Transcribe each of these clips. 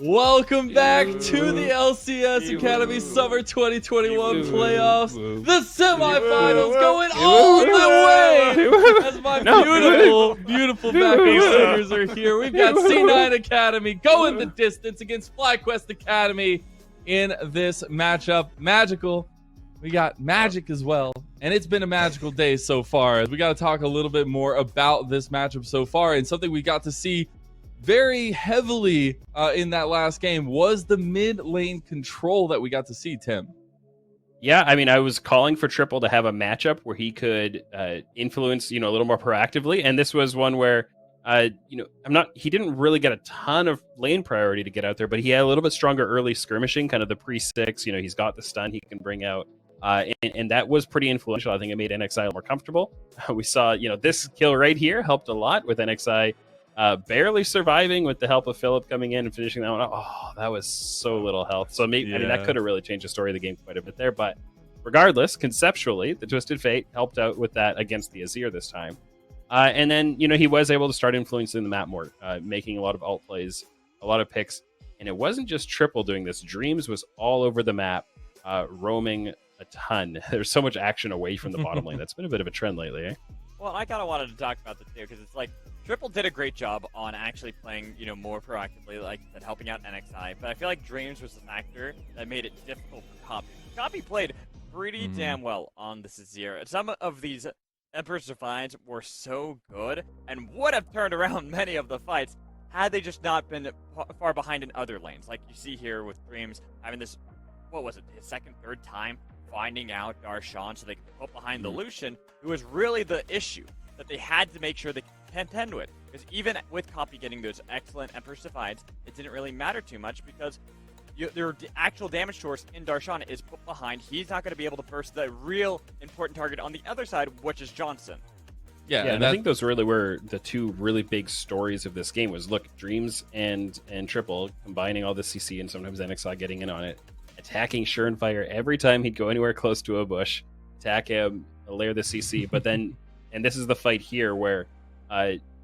Welcome back to the LCS Academy Summer 2021 playoffs. The semifinals going all the way as my beautiful backup singers are here. We've got C9 Academy going the distance against FlyQuest Academy in this matchup. Magical. We got Magic as well, and it's been a magical day so far. We got to talk a little bit more about this matchup so far, and something we got to see very heavily in that last game was the mid lane control that we got to see, Tim. Yeah, I mean, I was calling for Triple to have a matchup where he could influence, a little more proactively, and this was one where, he didn't really get a ton of lane priority to get out there, but he had a little bit stronger early skirmishing, kind of the pre-6, he's got the stun he can bring out, and that was pretty influential. I think it made NXI more comfortable. We saw, this kill right here helped a lot with NXI barely surviving with the help of Philip coming in and finishing that one up. Oh, that was so little health. So maybe, that could have really changed the story of the game quite a bit there. But regardless, conceptually, the Twisted Fate helped out with that against the Azir this time. And then, he was able to start influencing the map more, making a lot of ult plays, a lot of picks. And it wasn't just Triple doing this. Dreams was all over the map, roaming a ton. There's so much action away from the bottom lane. That's been a bit of a trend lately, eh? Well, I kind of wanted to talk about this too, because it's like Triple did a great job on actually playing, more proactively, like and helping out NXI. But I feel like Dreams was the factor that made it difficult for Copy. Copy played pretty damn well on this Azir. Some of these Emperor's Defiance were so good and would have turned around many of the fights had they just not been far behind in other lanes. Like you see here with Dreams having this, what was it, his second, third time finding out Darshan so they could put behind the Lucian, who was really the issue that they had to make sure they contend with. Because even with Copy getting those excellent Emperor's Defiance, it didn't really matter too much because their actual damage source in Darshan is put behind. He's not going to be able to burst the real important target on the other side, which is Johnson. Yeah, and I think those really were the two really big stories of this game was, look, Dreams and Triple combining all the CC and sometimes NXI getting in on it, attacking Surenfire every time he'd go anywhere close to a bush, attack him, layer the CC, but then, and this is the fight here where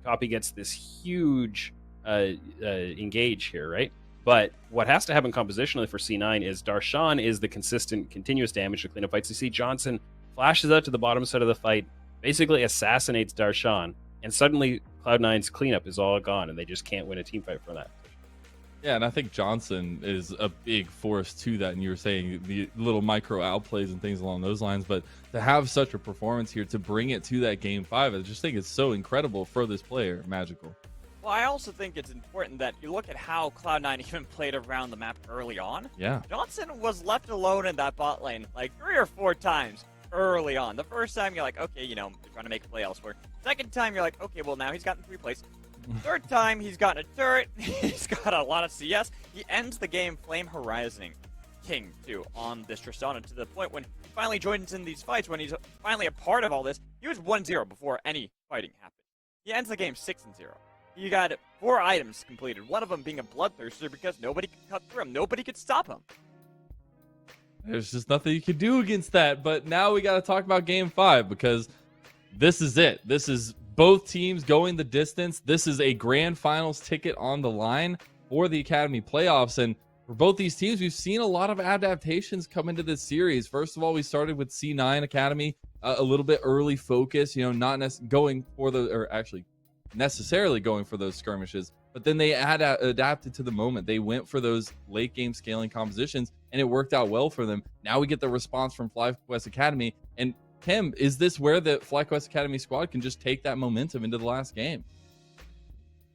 Copy gets this huge engage here, right? But what has to happen compositionally for C9 is Darshan is the consistent, continuous damage to clean up fights. You see Johnson flashes out to the bottom side of the fight, basically assassinates Darshan, and suddenly Cloud9's cleanup is all gone, and they just can't win a team fight from that. Yeah, and I think Johnson is a big force to that. And you were saying the little micro outplays and things along those lines. But to have such a performance here, to bring it to that game 5, I just think it's so incredible for this player, Magical. Well, I also think it's important that you look at how Cloud9 even played around the map early on. Yeah. Johnson was left alone in that bot lane like 3 or 4 times early on. The first time, you're like, okay, they're trying to make a play elsewhere. Second time, you're like, okay, well, now he's gotten 3 plays. Third time, he's gotten a turret. He's got a lot of CS. He ends the game Flame Horizoning King, too, on this Tristana, to the point when he finally joins in these fights, when he's finally a part of all this. He was 1-0 before any fighting happened. He ends the game 6-0. You got 4 items completed, one of them being a Bloodthirster because nobody could cut through him. Nobody could stop him. There's just nothing you can do against that. But now we got to talk about game 5 because this is it. This is both teams going the distance. This is a grand finals ticket on the line for the Academy playoffs. And for both these teams, we've seen a lot of adaptations come into this series. First of all, we started with C9 Academy, a little bit early focus, not going for necessarily going for those skirmishes, but then they adapted to the moment. They went for those late game scaling compositions, and it worked out well for them. Now we get the response from FlyQuest Academy, and Tim, is this where the FlyQuest Academy squad can just take that momentum into the last game?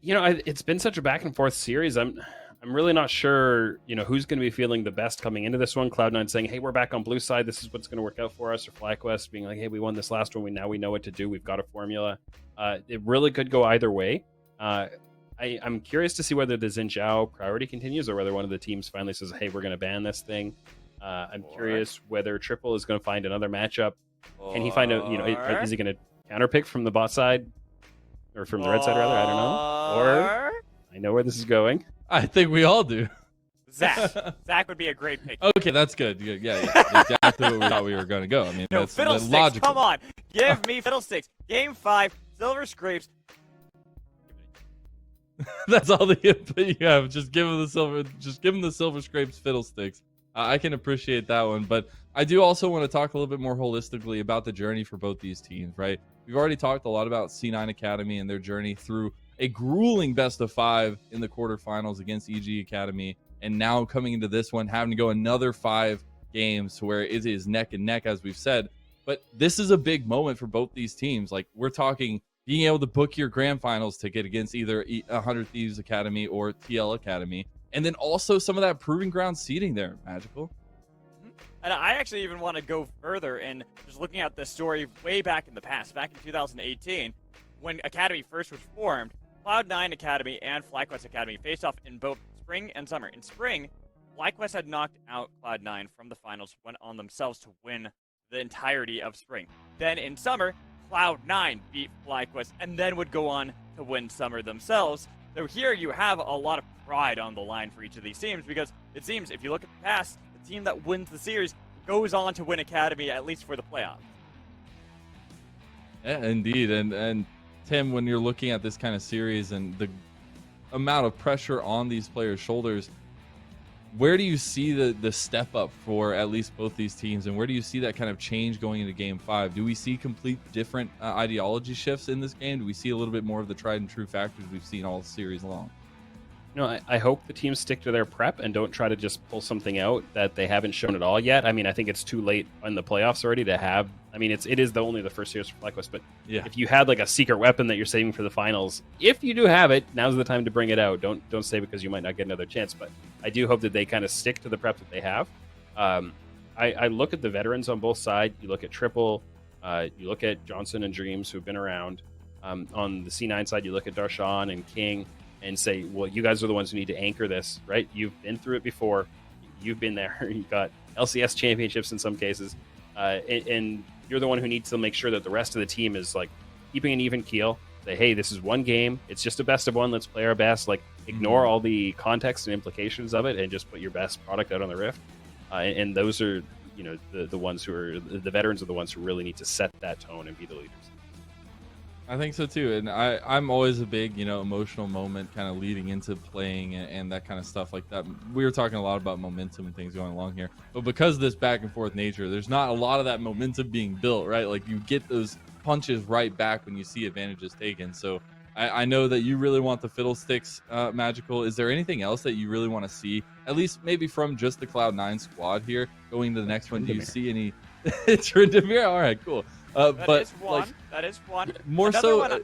It's been such a back and forth series. I'm really not sure, who's going to be feeling the best coming into this one. Cloud9 saying, hey, we're back on blue side. This is what's going to work out for us. Or FlyQuest being like, hey, we won this last one. Now we know what to do. We've got a formula. It really could go either way. I'm curious to see whether the Xin Zhao priority continues or whether one of the teams finally says, hey, we're going to ban this thing. I'm curious whether Triple is going to find another matchup. Can he find is he going to counterpick from the bot side or from the red side rather? I don't know. Or I know where this is going. I think we all do. Zach would be a great pick. Okay, that's good. Yeah, exactly what we thought we were going to go. I mean, that's logical. Come on, give me Fiddlesticks. Game 5, Silver Scrapes. That's all the input you have. Just give him the silver scrapes fiddlesticks. I can appreciate that one, but I do also want to talk a little bit more holistically about the journey for both these teams, right? We've already talked a lot about C9 Academy and their journey through a grueling best of 5 in the quarterfinals against EG Academy, and now coming into this one, having to go another 5 games to where it is neck and neck, as we've said. But this is a big moment for both these teams. Like, we're talking being able to book your grand finals ticket against either 100 Thieves Academy or TL Academy. And then also some of that proving ground seeding there, Magical. And I actually even want to go further and just looking at the story way back in the past, back in 2018, when Academy first was formed, Cloud9 Academy and FlyQuest Academy faced off in both spring and summer. In spring, FlyQuest had knocked out Cloud9 from the finals, went on themselves to win the entirety of spring. Then in summer, Cloud9 beat FlyQuest and then would go on to win summer themselves. So here you have a lot of pride on the line for each of these teams, because it seems if you look at the past, the team that wins the series goes on to win Academy, at least for the playoffs. Yeah, indeed. And Tim, when you're looking at this kind of series and the amount of pressure on these players' shoulders, where do you see the step up for at least both these teams, and where do you see that kind of change going into Game 5? Do we see complete different ideology shifts in this game? Do we see a little bit more of the tried and true factors we've seen all series long? No, I hope the teams stick to their prep and don't try to just pull something out that they haven't shown at all yet. I mean, I think it's too late in the playoffs already to have. I mean, it is only the first series for FlyQuest, but yeah, if you had like a secret weapon that you're saving for the finals, if you do have it, now's the time to bring it out. Don't say because you might not get another chance. But I do hope that they kind of stick to the prep that they have. I look at the veterans on both sides. You look at Triple, you look at Johnson and Dreams, who've been around. On the C9 side, you look at Darshan and King, and say, well, you guys are the ones who need to anchor this, right? You've been through it before. You've been there. You've got LCS championships in some cases. And you're the one who needs to make sure that the rest of the team is like keeping an even keel. Say, hey, this is one game. It's just a best of one. Let's play our best. Like, ignore all the context and implications of it and just put your best product out on the Rift. And those are, you know, the ones who are, the veterans are the ones who really need to set that tone and be the leaders. I think so too, and I'm always a big, you know, emotional moment kind of leading into playing and that kind of stuff like that. We were talking a lot about momentum and things going along here, but because of this back and forth nature, there's not a lot of that momentum being built, right? Like, you get those punches right back when you see advantages taken. So I know that you really want the fiddlesticks, Magical. Is there anything else that you really want to see, at least maybe from just the Cloud9 squad here going to the next one? Do you see any? It's Tryndamere? All right, cool. That is one. More Another so. one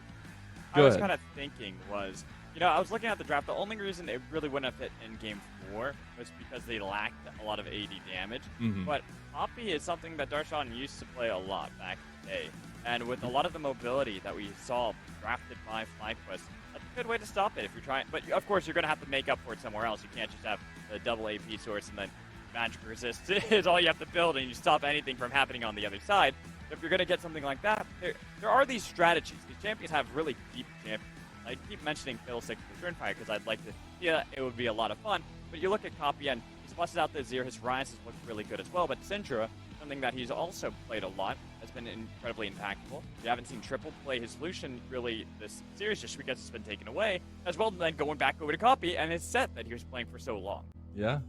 I was kind of thinking was, you know, I was looking at the draft. The only reason it really wouldn't have fit in Game 4 was because they lacked a lot of AD damage. But Poppy is something that Darshan used to play a lot back in the day. And with a lot of the mobility that we saw drafted by FlyQuest, that's a good way to stop it if you're trying. But of course, you're going to have to make up for it somewhere else. You can't just have the double AP source and then magic resist is all you have to build, and you stop anything from happening on the other side. If you're going to get something like that, there are these strategies. These champions have really deep champions. I keep mentioning Fiddlesticks and Turnfire because I'd like to, yeah, it would be a lot of fun. But you look at Copy, and he's busted out the Azir. His Rise has looked really good as well. But Syndra, something that he's also played a lot, has been incredibly impactful. We haven't seen Triple play his Lucian really this series just because it's been taken away, as well as then going back over to Copy and his set that he was playing for so long. Yeah.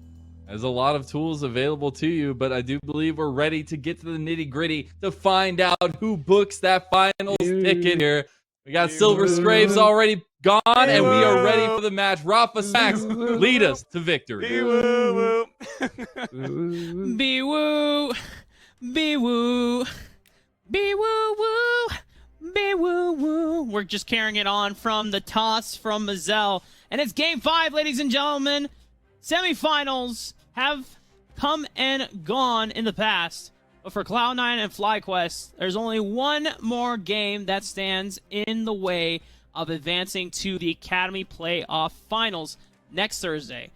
There's a lot of tools available to you, but I do believe we're ready to get to the nitty-gritty to find out who books that finals ticket here. We got Silver Scrapes already gone, and we are ready for the match. Rafa Smax, lead us to victory. Be-woo-woo. Be-woo. Be-woo. Be-woo-woo. Be-woo-woo. We're just carrying it on from the toss from Mazel. And it's Game 5, ladies and gentlemen. Semifinals have come and gone in the past, but for Cloud9 and FlyQuest, there's only one more game that stands in the way of advancing to the Academy Playoff Finals next Thursday,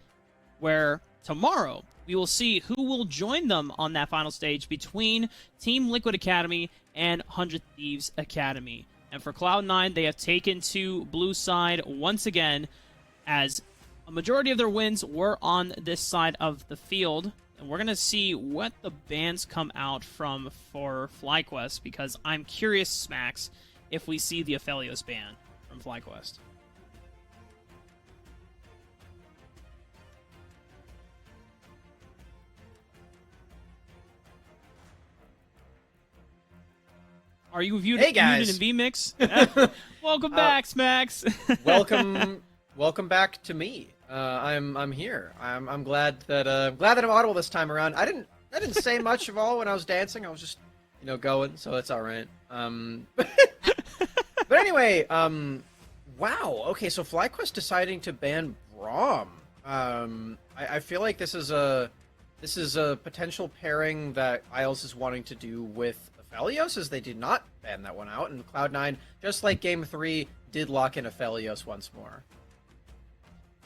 where tomorrow we will see who will join them on that final stage between Team Liquid Academy and 100 Thieves Academy. And for Cloud9, they have taken to blue side once again, as a majority of their wins were on this side of the field. And we're going to see what the bans come out from for FlyQuest, because I'm curious, Smax, if we see the Aphelios ban from FlyQuest. Are you viewed Hey, guys. in V-Mix? Welcome back, Smacks. welcome back to me. I'm here. I'm glad that I'm audible this time around. I didn't say much of all when I was dancing. I was just going, so it's all right. But anyway, wow. Okay, so FlyQuest deciding to ban Braum. I feel like this is a potential pairing that Isles is wanting to do with Aphelios, as they did not ban that one out, and Cloud9, just like Game 3, did lock in Aphelios once more.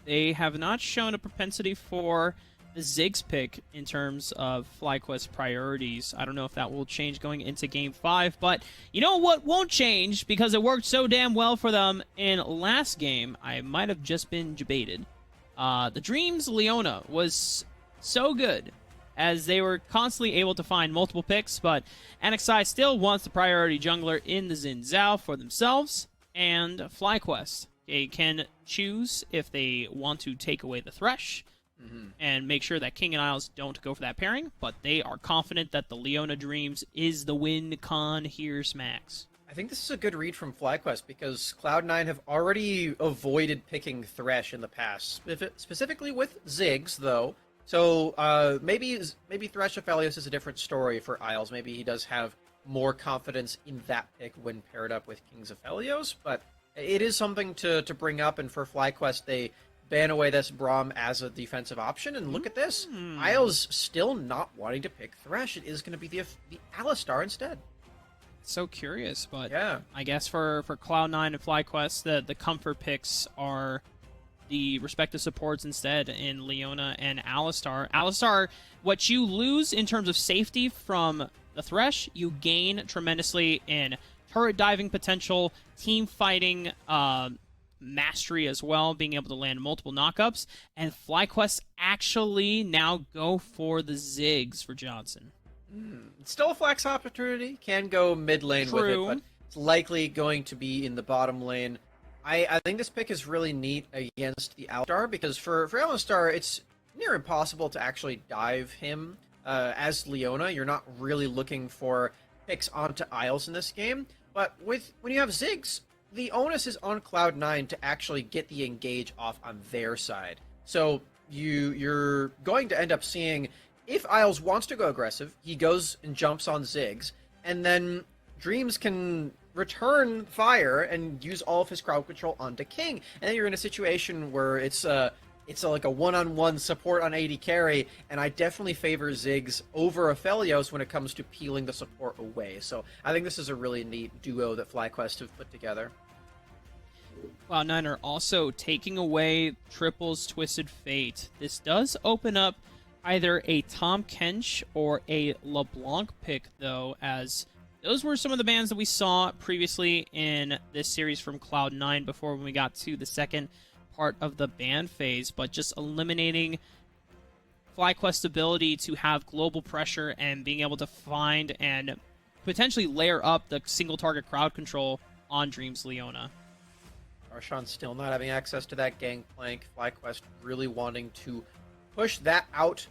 They have not shown a propensity for the Ziggs pick in terms of FlyQuest priorities. I don't know if that will change going into Game 5, but you know what won't change, because it worked so damn well for them in last game. I might have just been debated. The Dreams Leona was so good, as they were constantly able to find multiple picks, but NXI still wants the priority jungler in the Xin Zhao for themselves, and FlyQuest. They can choose if they want to take away the Thresh, and make sure that King and Isles don't go for that pairing, but they are confident that the Leona Dreams is the win con here, Smacks. I think this is a good read from FlyQuest, because Cloud9 have already avoided picking Thresh in the past, specifically with Ziggs, though. So maybe Thresh Aphelios is a different story for Isles. Maybe he does have more confidence in that pick when paired up with King's Aphelios, but it is something to bring up, and for FlyQuest, they ban away this Braum as a defensive option, and look at this. Isles still not wanting to pick Thresh. It is going to be the Alistar instead. So curious, but yeah. I guess for Cloud9 and FlyQuest, the comfort picks are the respective supports instead in Leona and Alistar. Alistar, what you lose in terms of safety from the Thresh, you gain tremendously in turret diving potential, team fighting mastery as well, being able to land multiple knockups, and FlyQuest actually now go for the Ziggs for Johnson. It's still a flex opportunity. Can go mid lane with it, but it's likely going to be in the bottom lane. I think this pick is really neat against the Alistar, because for Alistar, it's near impossible to actually dive him as Leona. You're not really looking for picks onto Isles in this game, but when you have Ziggs, the onus is on Cloud9 to actually get the engage off on their side. So you're going to end up seeing, if Isles wants to go aggressive, he goes and jumps on Ziggs, and then Dreams can return fire and use all of his crowd control onto King, and then you're in a situation where it's like a one-on-one support on AD carry, and I definitely favor Ziggs over Aphelios when it comes to peeling the support away. So I think this is a really neat duo that FlyQuest have put together. Cloud9 are also taking away Triple's Twisted Fate. This does open up either a Tahm Kench or a LeBlanc pick, though, as those were some of the bans that we saw previously in this series from Cloud9 before when we got to the second part of the ban phase, but just eliminating FlyQuest's ability to have global pressure and being able to find and potentially layer up the single target crowd control on Dreams Leona. Darshan still not having access to that gangplank. FlyQuest really wanting to push that out.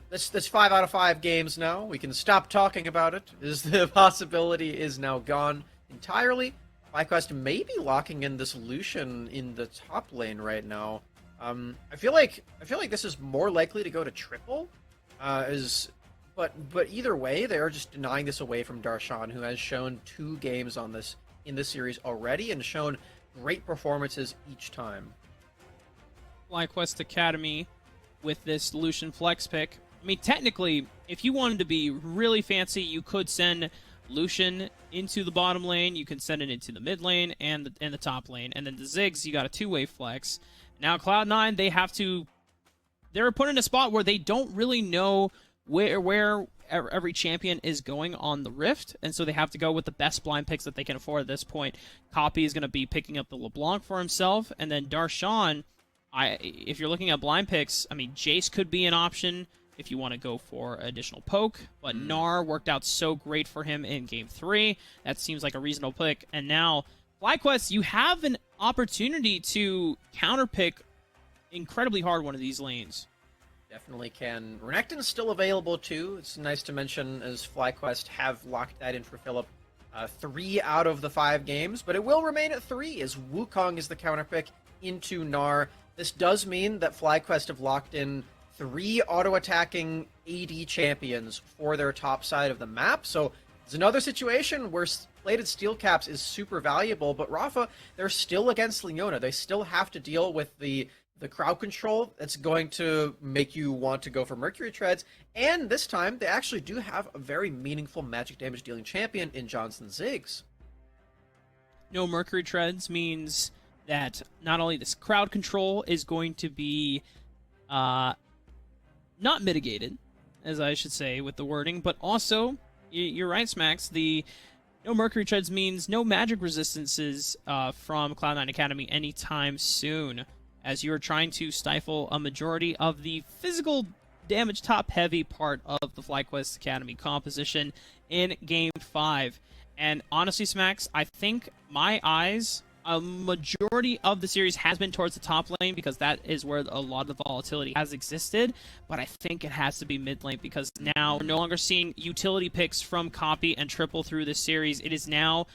This 5 out of 5 games now. We can stop talking about it. The possibility is now gone entirely. FlyQuest may be locking in this Lucian in the top lane right now. I feel like this is more likely to go to triple, but either way, they are just denying this away from Darshan, who has shown 2 games in this series already and shown great performances each time. FlyQuest Academy with this Lucian flex pick. I mean, technically, if you wanted to be really fancy, you could send Lucian into the bottom lane, you can send it into the mid lane and the top lane, and then the Ziggs, you got a 2-way flex. Now Cloud9, they're put in a spot where they don't really know where every champion is going on the Rift, and so they have to go with the best blind picks that they can afford at this point. Copy is going to be picking up the LeBlanc for himself, and then Darshan, if you're looking at blind picks, I mean, Jace could be an option if you want to go for additional poke, but Gnar worked out so great for him in Game 3. That seems like a reasonable pick. And now, FlyQuest, you have an opportunity to counterpick incredibly hard one of these lanes. Definitely can. Renekton's still available too. It's nice to mention, as FlyQuest have locked that in for Philip 3 out of the 5 games, but it will remain at 3 as Wukong is the counter pick into Gnar. This does mean that FlyQuest have locked in 3 auto-attacking AD champions for their top side of the map, so it's another situation where plated steel caps is super valuable, but Rafa, they're still against Leona. They still have to deal with the crowd control that's going to make you want to go for Mercury Treads, and this time they actually do have a very meaningful magic damage dealing champion in Johnson Ziggs. No Mercury Treads means that not only this crowd control is going to be not mitigated, as I should say with the wording, but also, you're right, Smacks, the no Mercury Treads means no magic resistances from Cloud9 Academy anytime soon, as you are trying to stifle a majority of the physical damage top-heavy part of the FlyQuest Academy composition in Game 5. And honestly, Smacks, I think my eyes, a majority of the series has been towards the top lane because that is where a lot of the volatility has existed, but I think it has to be mid lane because now we're no longer seeing utility picks from Copy and Triple through this series. It is now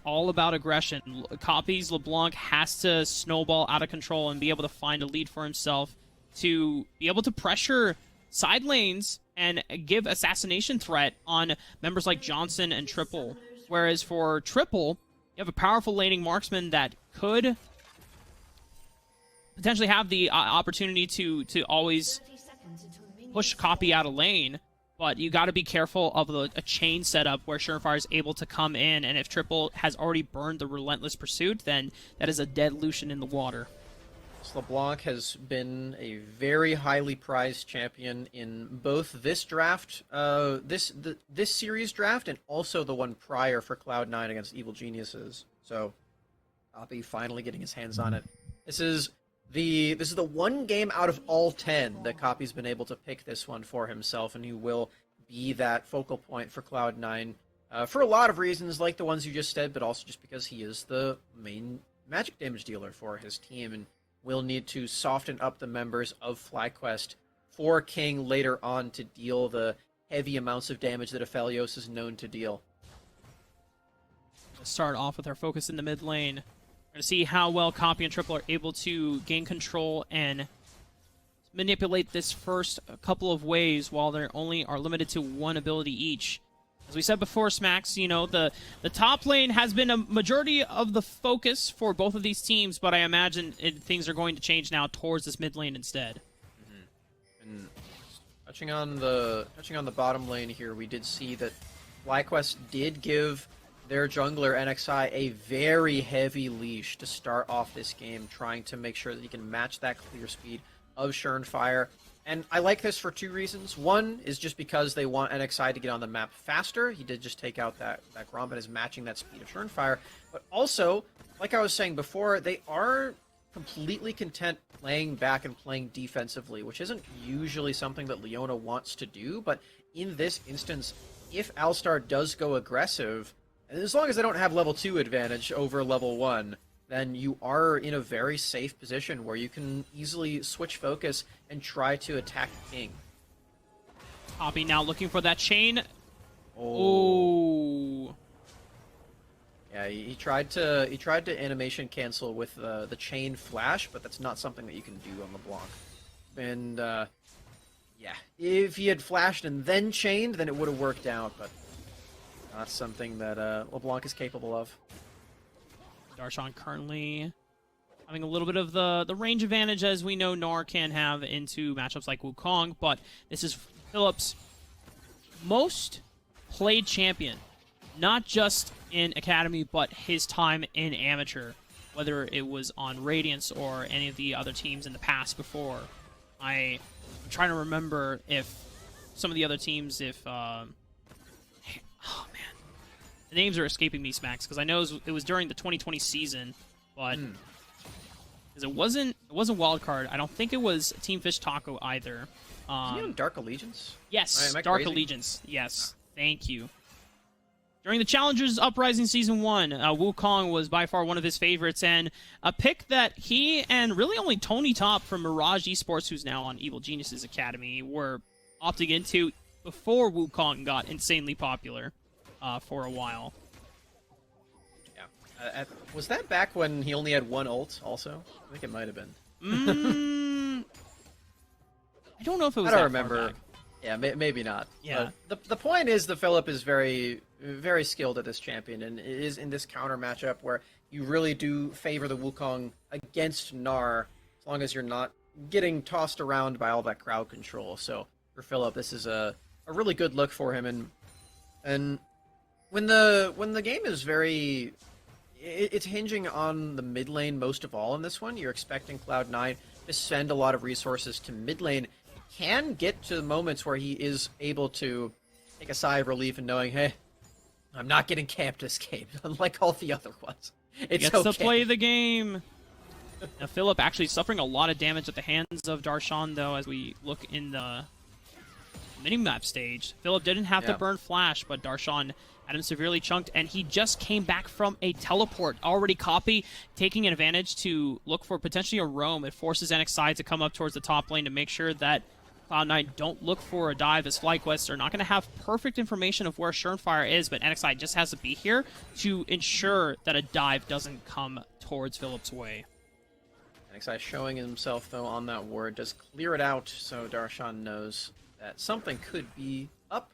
all about aggression. Copy's LeBlanc has to snowball out of control and be able to find a lead for himself to be able to pressure side lanes and give assassination threat on members like Johnson and Triple. Whereas for Triple, you have a powerful laning marksman that could potentially have the opportunity to always push Copy out of lane, but you got to be careful of a chain setup where Surefire is able to come in, and if Triple has already burned the Relentless Pursuit, then that is a dead Lucian in the water. LeBlanc has been a very highly prized champion in both this draft, this series draft, and also the one prior for Cloud9 against Evil Geniuses. So, Copy finally getting his hands on it. This is the one game out of all 10 that Copy's been able to pick this one for himself, and he will be that focal point for Cloud9 for a lot of reasons, like the ones you just said, but also just because he is the main magic damage dealer for his team, and will need to soften up the members of FlyQuest for King later on to deal the heavy amounts of damage that Aphelios is known to deal. Let's start off with our focus in the mid lane. We're going to see how well Copy and Triple are able to gain control and manipulate this first couple of waves while they only are limited to one ability each. As we said before, Smacks, you know, the top lane has been a majority of the focus for both of these teams, but I imagine things are going to change now towards this mid lane instead. And touching on the bottom lane here, we did see that FlyQuest did give their jungler NXI a very heavy leash to start off this game, trying to make sure that he can match that clear speed of Surefire. And I like this for 2 reasons. One is just because they want NXI to get on the map faster. He did just take out that Gromp and is matching that speed of Surefire. But also, like I was saying before, they are completely content playing back and playing defensively, which isn't usually something that Leona wants to do. But in this instance, if Alistar does go aggressive, and as long as they don't have level 2 advantage over level 1, then you are in a very safe position where you can easily switch focus and try to attack King. Copy now looking for that chain. Oh. Oh. Yeah, he tried to animation cancel with the chain flash, but that's not something that you can do on LeBlanc. And yeah, if he had flashed and then chained, then it would have worked out, but not something that LeBlanc is capable of. Darshan currently having a little bit of the range advantage, as we know Gnar can have into matchups like Wukong, but this is Philip's most played champion, not just in Academy, but his time in Amateur, whether it was on Radiance or any of the other teams in the past before. I'm trying to remember if some of the other teams, oh man. The names are escaping me, Smacks, because I know it was during the 2020 season, but because it wasn't Wildcard. I don't think it was Team Fish Taco either. Is he on Dark Allegiance? Yes, Am I Dark crazy? Allegiance. Yes, thank you. During the Challengers Uprising Season 1, Wukong was by far one of his favorites, and a pick that he and really only Tony Top from Mirage Esports, who's now on Evil Geniuses Academy, were opting into before Wukong got insanely popular for a while. Was that back when he only had one ult? Also, I think it might have been. I don't know if it was. I don't that far remember. back. Yeah, maybe not. Yeah. But the point is, the Philip is very, very skilled at this champion, and is in this counter matchup where you really do favor the Wukong against Gnar, as long as you're not getting tossed around by all that crowd control. So for Philip, this is a really good look for him, and when the game is very, it's hinging on the mid lane most of all in this one. You're expecting Cloud9 to send a lot of resources to mid lane. Can get to the moments where he is able to take a sigh of relief and knowing, hey, I'm not getting camped this game, unlike all the other ones. It's Gets okay. to play the game. Now, Philip actually suffering a lot of damage at the hands of Darshan, though, as we look in the minimap stage. Philip didn't have to burn Flash, but Darshan had him severely chunked, and he just came back from a teleport. Already copy, taking advantage to look for potentially a roam. It forces NXI to come up towards the top lane to make sure that Cloud9 don't look for a dive, as FlyQuest are not going to have perfect information of where Surenfire is, but NXI just has to be here to ensure that a dive doesn't come towards Philip's way. NXI showing himself, though, on that ward. Does clear it out so Darshan knows that something could be up.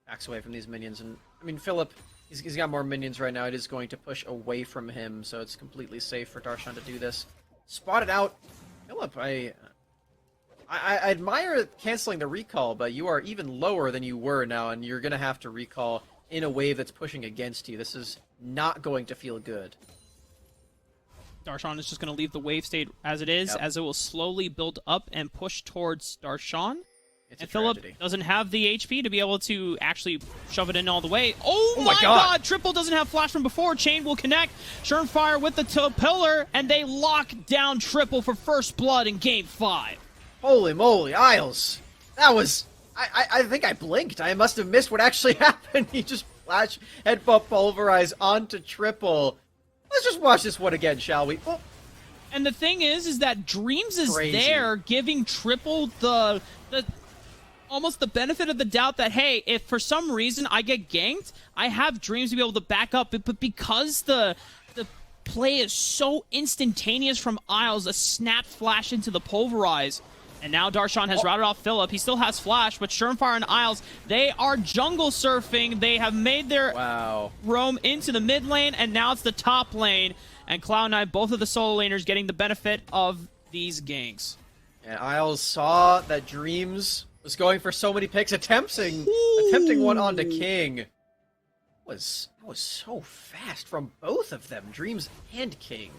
Backs away from these minions. And, I mean, Philip, he's got more minions right now. It is going to push away from him, so it's completely safe for Darshan to do this. Spotted out. Philip, I admire canceling the recall, but you are even lower than you were now, and you're going to have to recall in a wave that's pushing against you. This is not going to feel good. Darshan is just going to leave the wave state as it is, as it will slowly build up and push towards Darshan. And Philip doesn't have the HP to be able to actually shove it in all the way. Oh my god! Triple doesn't have flash from before. Chain will connect. Surenfire with the pillar, and they lock down Triple for first blood in Game 5. Holy moly, Isles! That was... I think I blinked. I must have missed what actually happened. He just flash headbutt pulverize onto Triple. Let's just watch this one again, shall we? Oh. And the thing is that Dreams is Crazy. there, giving Triple the almost the benefit of the doubt that, hey, if for some reason I get ganked, I have Dreams to be able to back up. But because the play is so instantaneous from Isles, a snap flash into the pulverize. And now Darshan has routed off Philip. He still has flash, but Surenfire and Isles, they are jungle surfing. They have made their roam into the mid lane, and now it's the top lane. And Cloud9, both of the solo laners, getting the benefit of these ganks. And Isles saw that Dreams was going for so many picks, attempting one onto King. That was so fast from both of them, Dreams and King.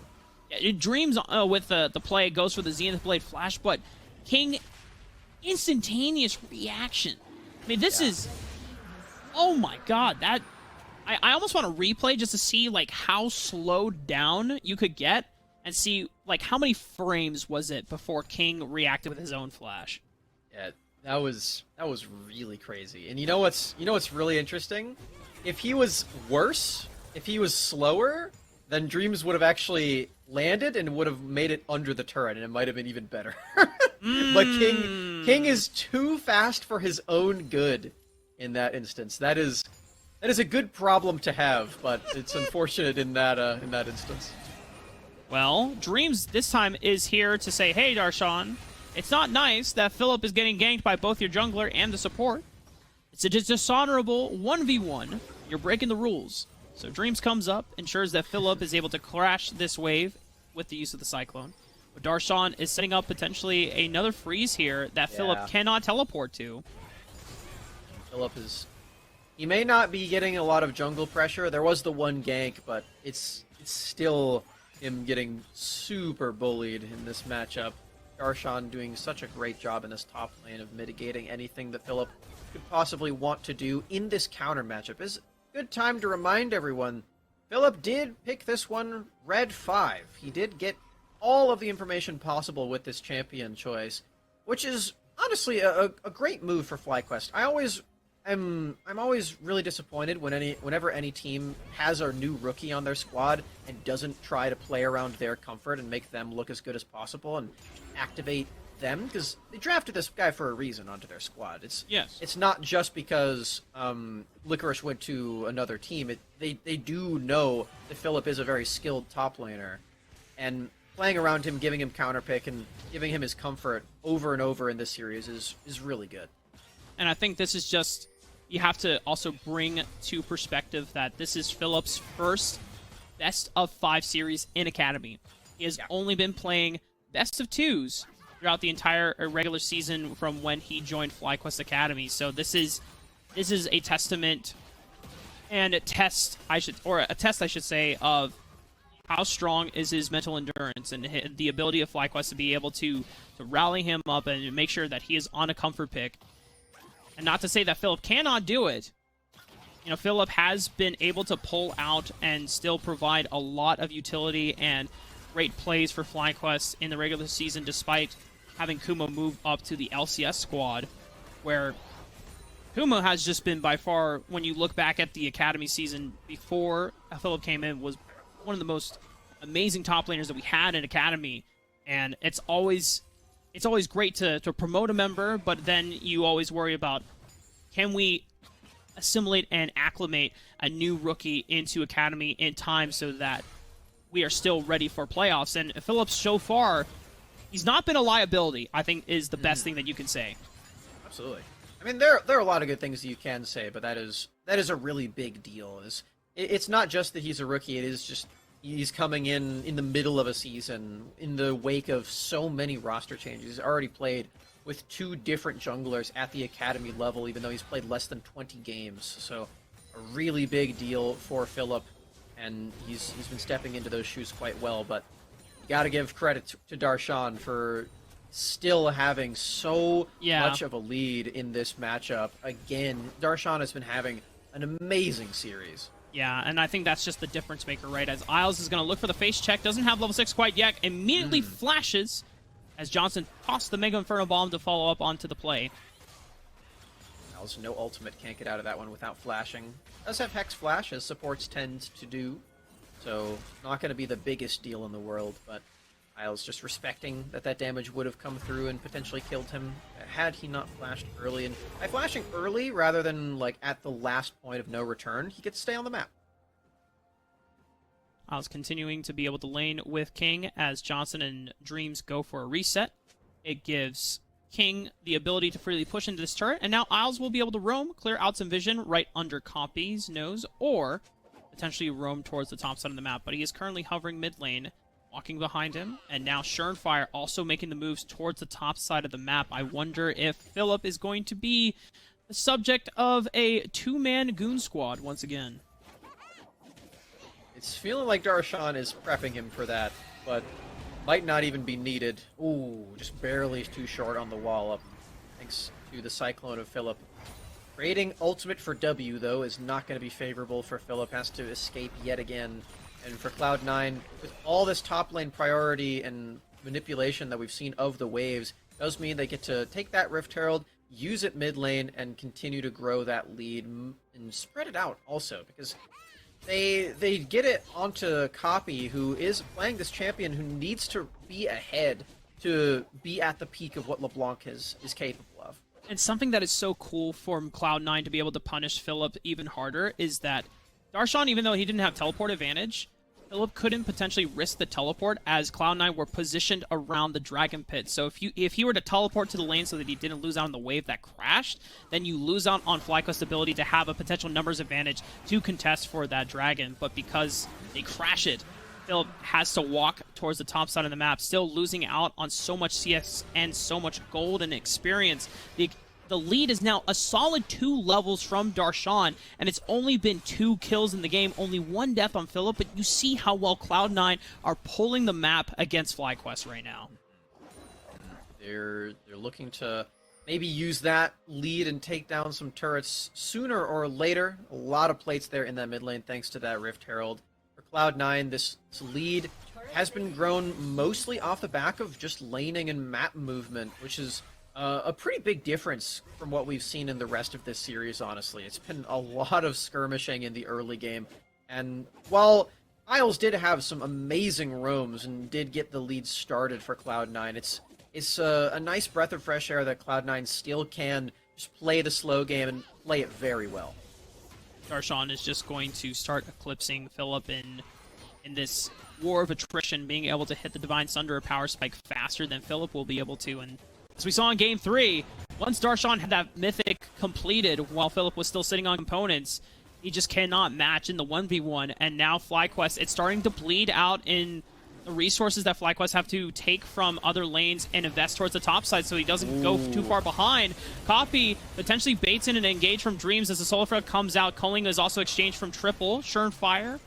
Yeah, Dreams with the play goes for the Zenith Blade flash, but King, instantaneous reaction. I mean, this is... Oh my god, that... I almost want to replay just to see, like, how slowed down you could get and see, like, how many frames was it before King reacted with his own flash. Yeah, that was really crazy. And you know what's really interesting? If he was worse, if he was slower, then Dreams would have actually landed and would have made it under the turret, and it might have been even better. But King is too fast for his own good in that instance. That is a good problem to have, but it's unfortunate in that instance. Well, Dreams this time is here to say, hey, Darshan, it's not nice that Philip is getting ganked by both your jungler and the support. It's a dishonorable 1v1. You're breaking the rules. So Dreams comes up, ensures that Philip is able to crash this wave with the use of the Cyclone. But Darshan is setting up potentially another freeze here that Philip cannot teleport to. Philip is... He may not be getting a lot of jungle pressure. There was the one gank, but it's still him getting super bullied in this matchup. Darshan doing such a great job in this top lane of mitigating anything that Philip could possibly want to do in this counter matchup. Is good time to remind everyone, Philip did pick this one red 5. He did get all of the information possible with this champion choice, which is honestly a great move for FlyQuest. I'm always really disappointed whenever any team has a new rookie on their squad and doesn't try to play around their comfort and make them look as good as possible and activate them, because they drafted this guy for a reason onto their squad. Yes. It's not just because Licorice went to another team. They do know that Philip is a very skilled top laner, and playing around him, giving him counterpick, and giving him his comfort over and over in this series is really good. And I think this is just, you have to also bring to perspective that this is Philip's first best of 5 series in Academy. He has only been playing best of 2s throughout the entire regular season from when he joined FlyQuest Academy. So this is a testament and a test, I should say, of how strong is his mental endurance and the ability of FlyQuest to be able to rally him up and make sure that he is on a comfort pick. And not to say that Philip cannot do it. You know, Philip has been able to pull out and still provide a lot of utility and great plays for FlyQuest in the regular season, despite having Kumo move up to the LCS squad, where Kumo has just been by far, when you look back at the Academy season before Philip came in, was one of the most amazing top laners that we had in Academy. And it's always great to promote a member, but then you always worry about, can we assimilate and acclimate a new rookie into Academy in time so that we are still ready for playoffs. And Phillips, so far, he's not been a liability, I think, is the best thing that you can say. Absolutely. I mean, there are a lot of good things that you can say, but that is a really big deal. It's not just that he's a rookie, it is just he's coming in the middle of a season, in the wake of so many roster changes. He's already played with 2 different junglers at the Academy level, even though he's played less than 20 games. So a really big deal for Philip, and he's been stepping into those shoes quite well. But you got to give credit to Darshan for still having so much of a lead in this matchup. Again, Darshan has been having an amazing series. Yeah, and I think that's just the difference maker, right? As Isles is going to look for the face check, doesn't have level 6 quite yet, immediately flashes as Johnson tossed the Mega Inferno Bomb to follow up onto the play. Isles, no ultimate, can't get out of that one without flashing. Does have Hex Flash, as supports tend to do, so not going to be the biggest deal in the world, but Isles just respecting that damage would have come through and potentially killed him had he not flashed early. And by flashing early rather than like at the last point of no return, he gets to stay on the map. Isles continuing to be able to lane with King as Johnson and Dreams go for a reset. It gives King the ability to freely push into this turret, and now Isles will be able to roam, clear out some vision right under Compy's nose, or potentially roam towards the top side of the map. But he is currently hovering mid lane, walking behind him, and now Surenfire also making the moves towards the top side of the map. I wonder if Philip is going to be the subject of a 2-man goon squad once again. It's feeling like Darshan is prepping him for that, but might not even be needed. Ooh, just barely too short on the wall up, thanks to the Cyclone of Philip. Creating ultimate for W, though, is not going to be favorable for Philip. Has to escape yet again. And for Cloud9, with all this top lane priority and manipulation that we've seen of the waves, does mean they get to take that Rift Herald, use it mid lane, and continue to grow that lead and spread it out also, because they get it onto Copy, who is playing this champion who needs to be ahead to be at the peak of what LeBlanc is capable of. And something that is so cool for Cloud9 to be able to punish Philip even harder is that Darshan, even though he didn't have teleport advantage, Philip couldn't potentially risk the teleport as Cloud9 were positioned around the Dragon Pit. So if he were to teleport to the lane so that he didn't lose out on the wave that crashed, then you lose out on FlyQuest's ability to have a potential numbers advantage to contest for that Dragon. But because they crash it, Philip has to walk towards the top side of the map, still losing out on so much CS and so much gold and experience. The lead is now a solid 2 levels from Darshan, and it's only been 2 kills in the game, only 1 death on Philip, but you see how well Cloud9 are pulling the map against FlyQuest right now. They're looking to maybe use that lead and take down some turrets sooner or later. A lot of plates there in that mid lane thanks to that Rift Herald. For Cloud9, this lead has been grown mostly off the back of just laning and map movement, which is a pretty big difference from what we've seen in the rest of this series, honestly. It's been a lot of skirmishing in the early game, and while Isles did have some amazing roams and did get the lead started for Cloud9, it's a nice breath of fresh air that Cloud9 still can just play the slow game and play it very well. Darshan is just going to start eclipsing Philip in this war of attrition, being able to hit the Divine Sunder or Power Spike faster than Philip will be able to. And as we saw in Game 3, once Darshan had that Mythic completed while Philip was still sitting on components, he just cannot match in the 1v1. And now FlyQuest, it's starting to bleed out in the resources that FlyQuest have to take from other lanes and invest towards the top side so he doesn't go too far behind. Copy potentially baits in an engage from Dreams as the Solar Flare comes out. Culling is also exchanged from Triple. Fire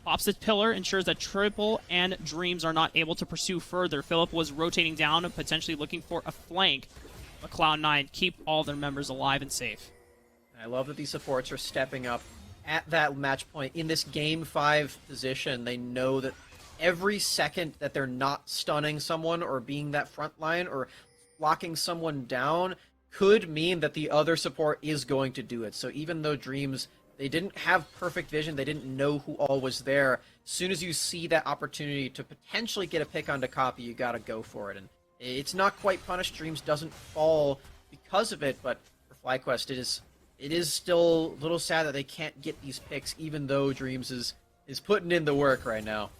pops the pillar, ensures that Triple and Dreams are not able to pursue further. Philip was rotating down and potentially looking for a flank, but Cloud9 keep all their members alive and safe. I love that these supports are stepping up at that match point in this Game 5 position. They know that every second that they're not stunning someone or being that front line or locking someone down could mean that the other support is going to do it. So even though Dreams, they didn't have perfect vision, they didn't know who all was there, as soon as you see that opportunity to potentially get a pick onto Copy, you gotta go for it. And it's not quite punished. Dreams doesn't fall because of it, but for FlyQuest, it is still a little sad that they can't get these picks, even though Dreams is putting in the work right now.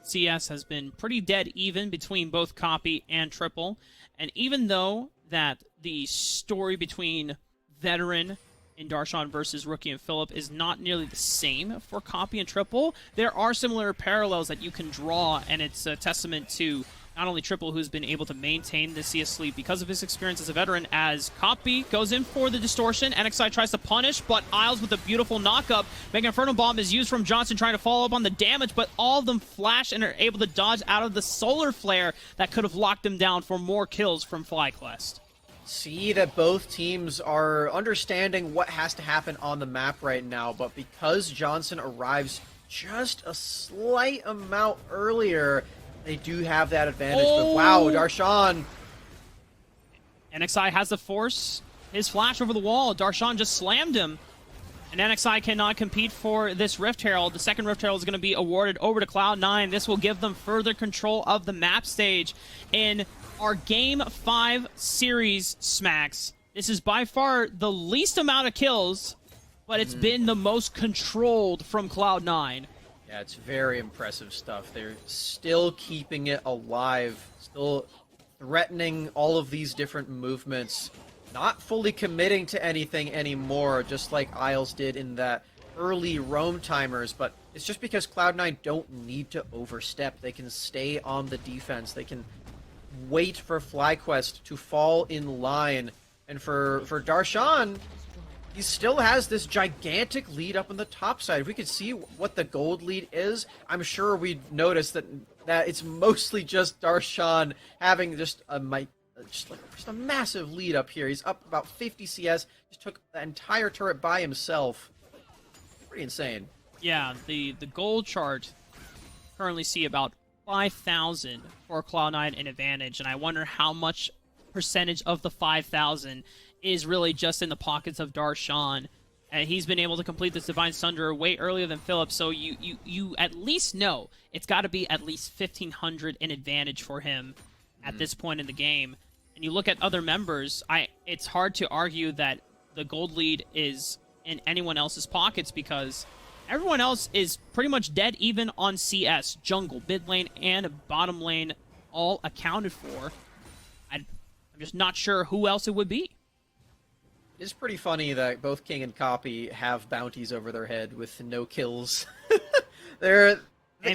CS has been pretty dead even between both Copy and Triple, and even though that the story between Veteran and Darshan versus Rookie and Philip is not nearly the same for Copy and Triple, there are similar parallels that you can draw, and it's a testament to not only Triple, who's been able to maintain the CS lead because of his experience as a veteran, as Copy goes in for the distortion. NXI tries to punish, but Isles with a beautiful knockup. Mega Inferno Bomb is used from Johnson trying to follow up on the damage, but all of them flash and are able to dodge out of the Solar Flare that could have locked them down for more kills from FlyQuest. See that both teams are understanding what has to happen on the map right now, but because Johnson arrives just a slight amount earlier, they do have that advantage. But wow, Darshan. NXI has the force. His flash over the wall. Darshan just slammed him. And NXI cannot compete for this Rift Herald. The second Rift Herald is going to be awarded over to Cloud9. This will give them further control of the map stage. In our Game 5 series, Smacks, this is by far the least amount of kills, but it's been the most controlled from Cloud9. Yeah, it's very impressive stuff. They're still keeping it alive, still threatening all of these different movements, not fully committing to anything anymore, just like Isles did in that early roam timers, but it's just because Cloud9 don't need to overstep. They can stay on the defense. They can wait for FlyQuest to fall in line. And for Darshan, he still has this gigantic lead up on the top side. If we could see what the gold lead is, I'm sure we'd notice that it's mostly just Darshan having just a massive lead up here. He's up about 50 CS, just took the entire turret by himself. Pretty insane. Yeah, the gold chart currently see about 5,000 for Cloud9 in advantage, and I wonder how much percentage of the 5,000 is really just in the pockets of Darshan. And he's been able to complete this Divine Sunder way earlier than Philip, so you at least know it's got to be at least 1,500 in advantage for him at this point in the game. And you look at other members, it's hard to argue that the gold lead is in anyone else's pockets because everyone else is pretty much dead even on CS. Jungle, mid lane, and bottom lane all accounted for. I'm just not sure who else it would be. It's pretty funny that both King and Copy have bounties over their head with no kills. Hey,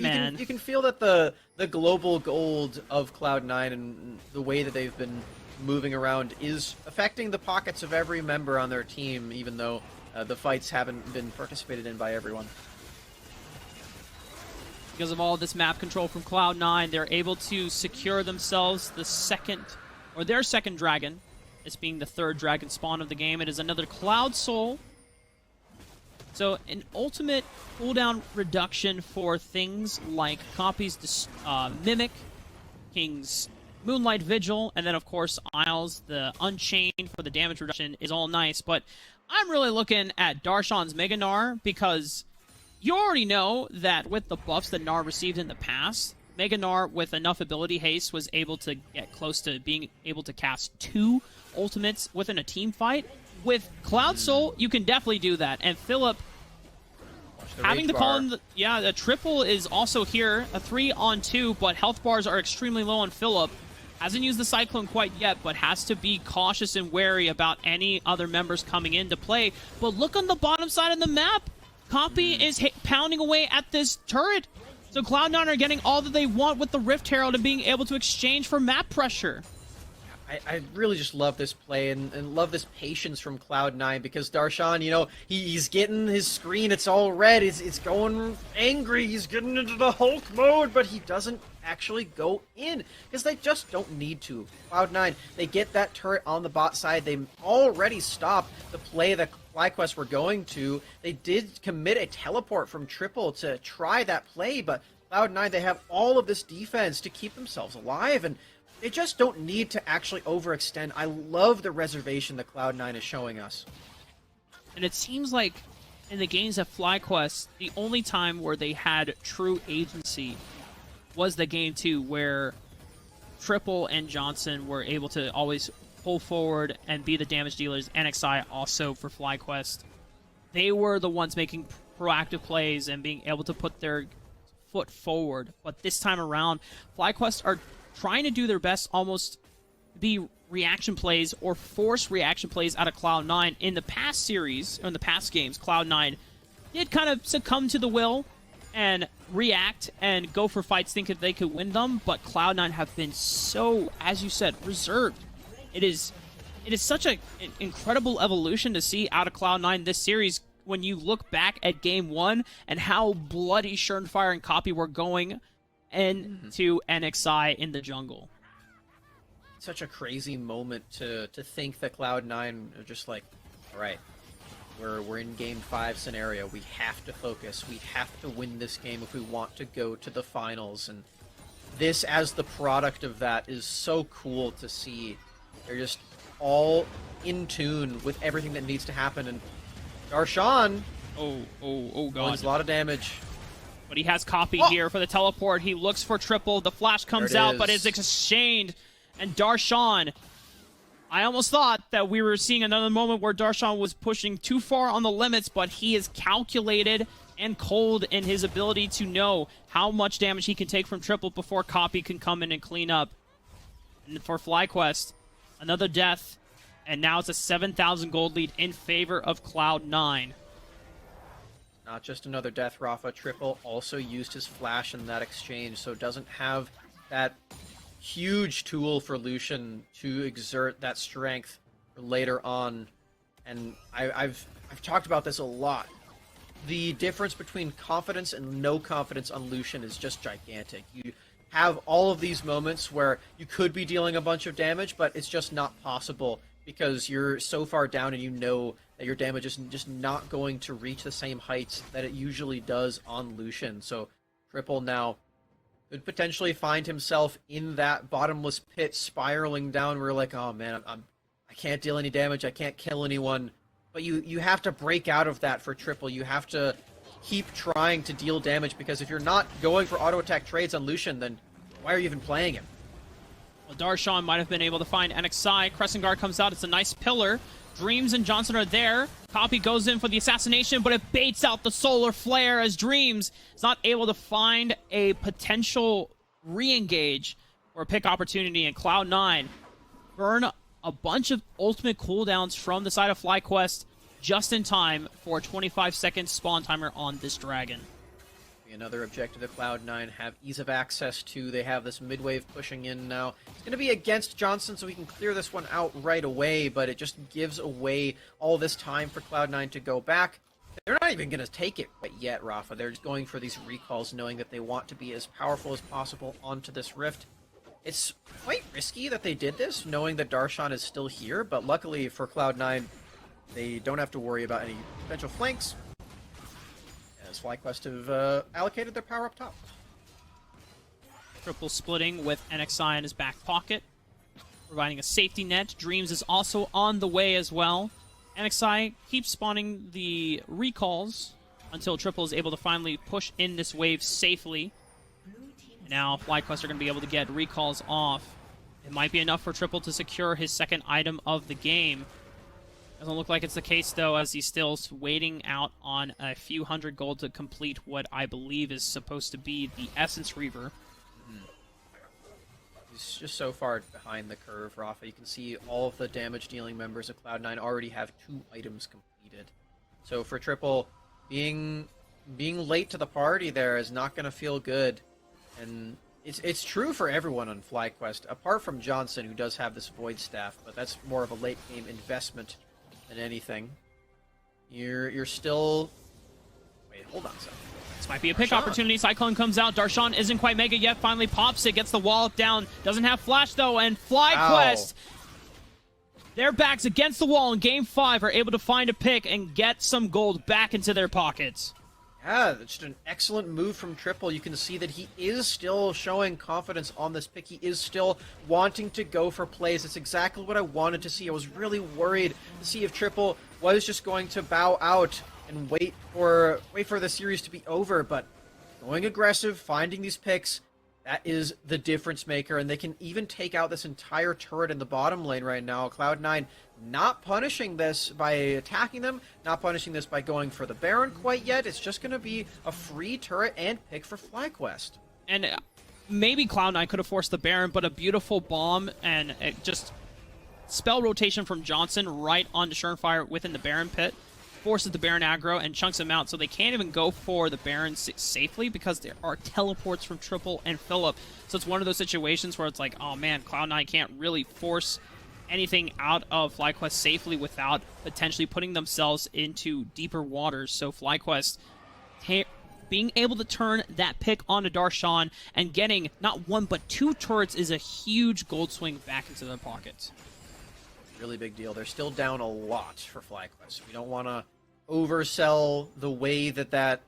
man. You can feel that the global gold of Cloud9 and the way that they've been moving around is affecting the pockets of every member on their team, even though the fights haven't been participated in by everyone. Because of all this map control from Cloud9, they're able to secure themselves their second dragon. This being the third dragon spawn of the game. It is another Cloud Soul. So an ultimate cooldown reduction for things like Copy's Mimic, King's Moonlight Vigil, and then of course Isles, the Unchained for the damage reduction is all nice. But I'm really looking at Darshan's Mega Gnar because you already know that with the buffs that Gnar received in the past, Meganar, with enough ability haste, was able to get close to being able to cast 2 ultimates within a team fight. With Cloud Soul, you can definitely do that. And Philip, having to call in the triple is also here, a 3-on-2, but health bars are extremely low on Philip. Hasn't used the Cyclone quite yet, but has to be cautious and wary about any other members coming into play. But look on the bottom side of the map. Copy is pounding away at this turret. So Cloud9 are getting all that they want with the Rift Herald and being able to exchange for map pressure. I really just love this play and love this patience from Cloud9 because Darshan, you know, he's getting his screen, it's all red, it's going angry, he's getting into the Hulk mode, but he doesn't actually go in because they just don't need to. Cloud9, they get that turret on the bot side, they already stopped the play that FlyQuest were going to. They did commit a teleport from Triple to try that play, but Cloud9, they have all of this defense to keep themselves alive, and they just don't need to actually overextend. I love the reservation that Cloud9 is showing us. And it seems like in the games at FlyQuest, the only time where they had true agency was the game 2, where Triple and Johnson were able to always pull forward and be the damage dealers. NXI also for FlyQuest. They were the ones making proactive plays and being able to put their foot forward. But this time around, FlyQuest are trying to do their best, almost be reaction plays or force reaction plays out of Cloud9. In the past series, or in the past games, Cloud9 did kind of succumb to the will and react and go for fights thinking they could win them, but Cloud9 have been so, as you said, reserved. It is such an incredible evolution to see out of Cloud9 this series when you look back at Game 1 and how bloody Surnfire and Copy were going into NXI in the jungle. Such a crazy moment to think that Cloud9 are just like, all right, we're in Game 5 scenario. We have to focus. We have to win this game if we want to go to the finals. And this, as the product of that, is so cool to see. They're just all in tune with everything that needs to happen. And Darshan, oh god, does a lot of damage. But he has Copy here for the teleport. He looks for Triple. The flash comes out, but it's exchanged. And Darshan, I almost thought that we were seeing another moment where Darshan was pushing too far on the limits, but he is calculated and cold in his ability to know how much damage he can take from Triple before Copy can come in and clean up. And for FlyQuest, another death, and now it's a 7,000 gold lead in favor of Cloud9. Not just another death, Rafa. Triple also used his flash in that exchange, so doesn't have that huge tool for Lucian to exert that strength later on. And I've talked about this a lot. The difference between confidence and no confidence on Lucian is just gigantic. You have all of these moments where you could be dealing a bunch of damage, but it's just not possible because you're so far down and you know that your damage is just not going to reach the same heights that it usually does on Lucian. So Triple now could potentially find himself in that bottomless pit spiraling down. We're like, oh man, I can't deal any damage, I can't kill anyone. But you have to break out of that for Triple. You have to keep trying to deal damage, because if you're not going for auto attack trades on Lucian, then why are you even playing him? Well, Darshan might have been able to find NXI. Crescent Guard comes out. It's a nice pillar. Dreams and Johnson are there. Copy goes in for the assassination, but it baits out the solar flare as Dreams is not able to find a potential re-engage or a pick opportunity. And Cloud9 burn a bunch of ultimate cooldowns from the side of FlyQuest just in time for a 25-second spawn timer on this dragon. Another objective that Cloud9 have ease of access to. They have this mid-wave pushing in now. It's going to be against Johnson, so we can clear this one out right away, but it just gives away all this time for Cloud9 to go back. They're not even going to take it yet, Rafa. They're just going for these recalls, knowing that they want to be as powerful as possible onto this rift. It's quite risky that they did this, knowing that Darshan is still here, but luckily for Cloud9, they don't have to worry about any potential flanks, as FlyQuest have allocated their power up top. Triple splitting with NXI in his back pocket, providing a safety net. Dreams is also on the way as well. NXI keeps spawning the recalls until Triple is able to finally push in this wave safely. Now FlyQuest are going to be able to get recalls off. It might be enough for Triple to secure his second item of the game. Doesn't look like it's the case, though, as he's still waiting out on a few hundred gold to complete what I believe is supposed to be the Essence Reaver. He's just so far behind the curve, Rafa. You can see all of the damage-dealing members of Cloud9 already have 2 items completed. So for Triple, being late to the party there is not going to feel good. And it's true for everyone on FlyQuest, apart from Johnson, who does have this Void Staff, but that's more of a late-game investment than anything. You're still... Wait, hold on a second. This might be a pick opportunity. Cyclone comes out. Darshan isn't quite mega yet. Finally pops it, gets the wallop down. Doesn't have flash, though, and FlyQuest, their backs against the wall in Game 5, are able to find a pick and get some gold back into their pockets. Yeah, that's just an excellent move from Triple. You can see that he is still showing confidence on this pick. He is still wanting to go for plays. It's exactly what I wanted to see. I was really worried to see if Triple was just going to bow out and wait for the series to be over, but going aggressive, finding these picks, that is the difference maker, and they can even take out this entire turret in the bottom lane right now. Cloud9 not punishing this by attacking them, not punishing this by going for the Baron quite yet. It's just going to be a free turret and pick for FlyQuest. And maybe Cloud9 could have forced the Baron, but a beautiful bomb and just spell rotation from Johnson right onto Surenfire within the Baron pit forces the Baron aggro and chunks him out, so they can't even go for the Baron safely because there are teleports from Triple and Philip. So it's one of those situations where it's like, oh man, Cloud9 can't really force anything out of FlyQuest safely without potentially putting themselves into deeper waters. So FlyQuest being able to turn that pick onto Darshan and getting not 1 but 2 turrets is a huge gold swing back into their pockets. Really big deal. They're still down a lot for FlyQuest. We don't want to oversell the way that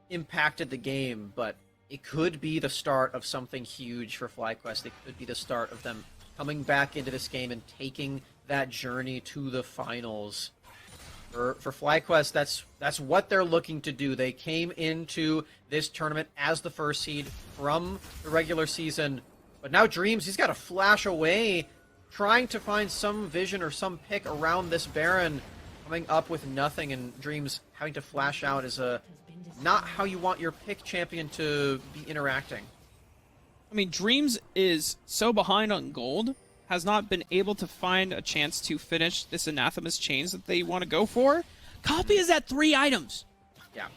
impacted the game, but it could be the start of something huge for FlyQuest. It could be the start of them coming back into this game and taking that journey to the finals. For FlyQuest, that's what they're looking to do. They came into this tournament as the first seed from the regular season, but now Dreams, he's got to flash away, trying to find some vision or some pick around this Baron, coming up with nothing, and Dreams having to flash out is not how you want your pick champion to be interacting. I mean, Dreams is so behind on gold, has not been able to find a chance to finish this Anathema's Chains that they want to go for. Copy is at 3 items. Yeah.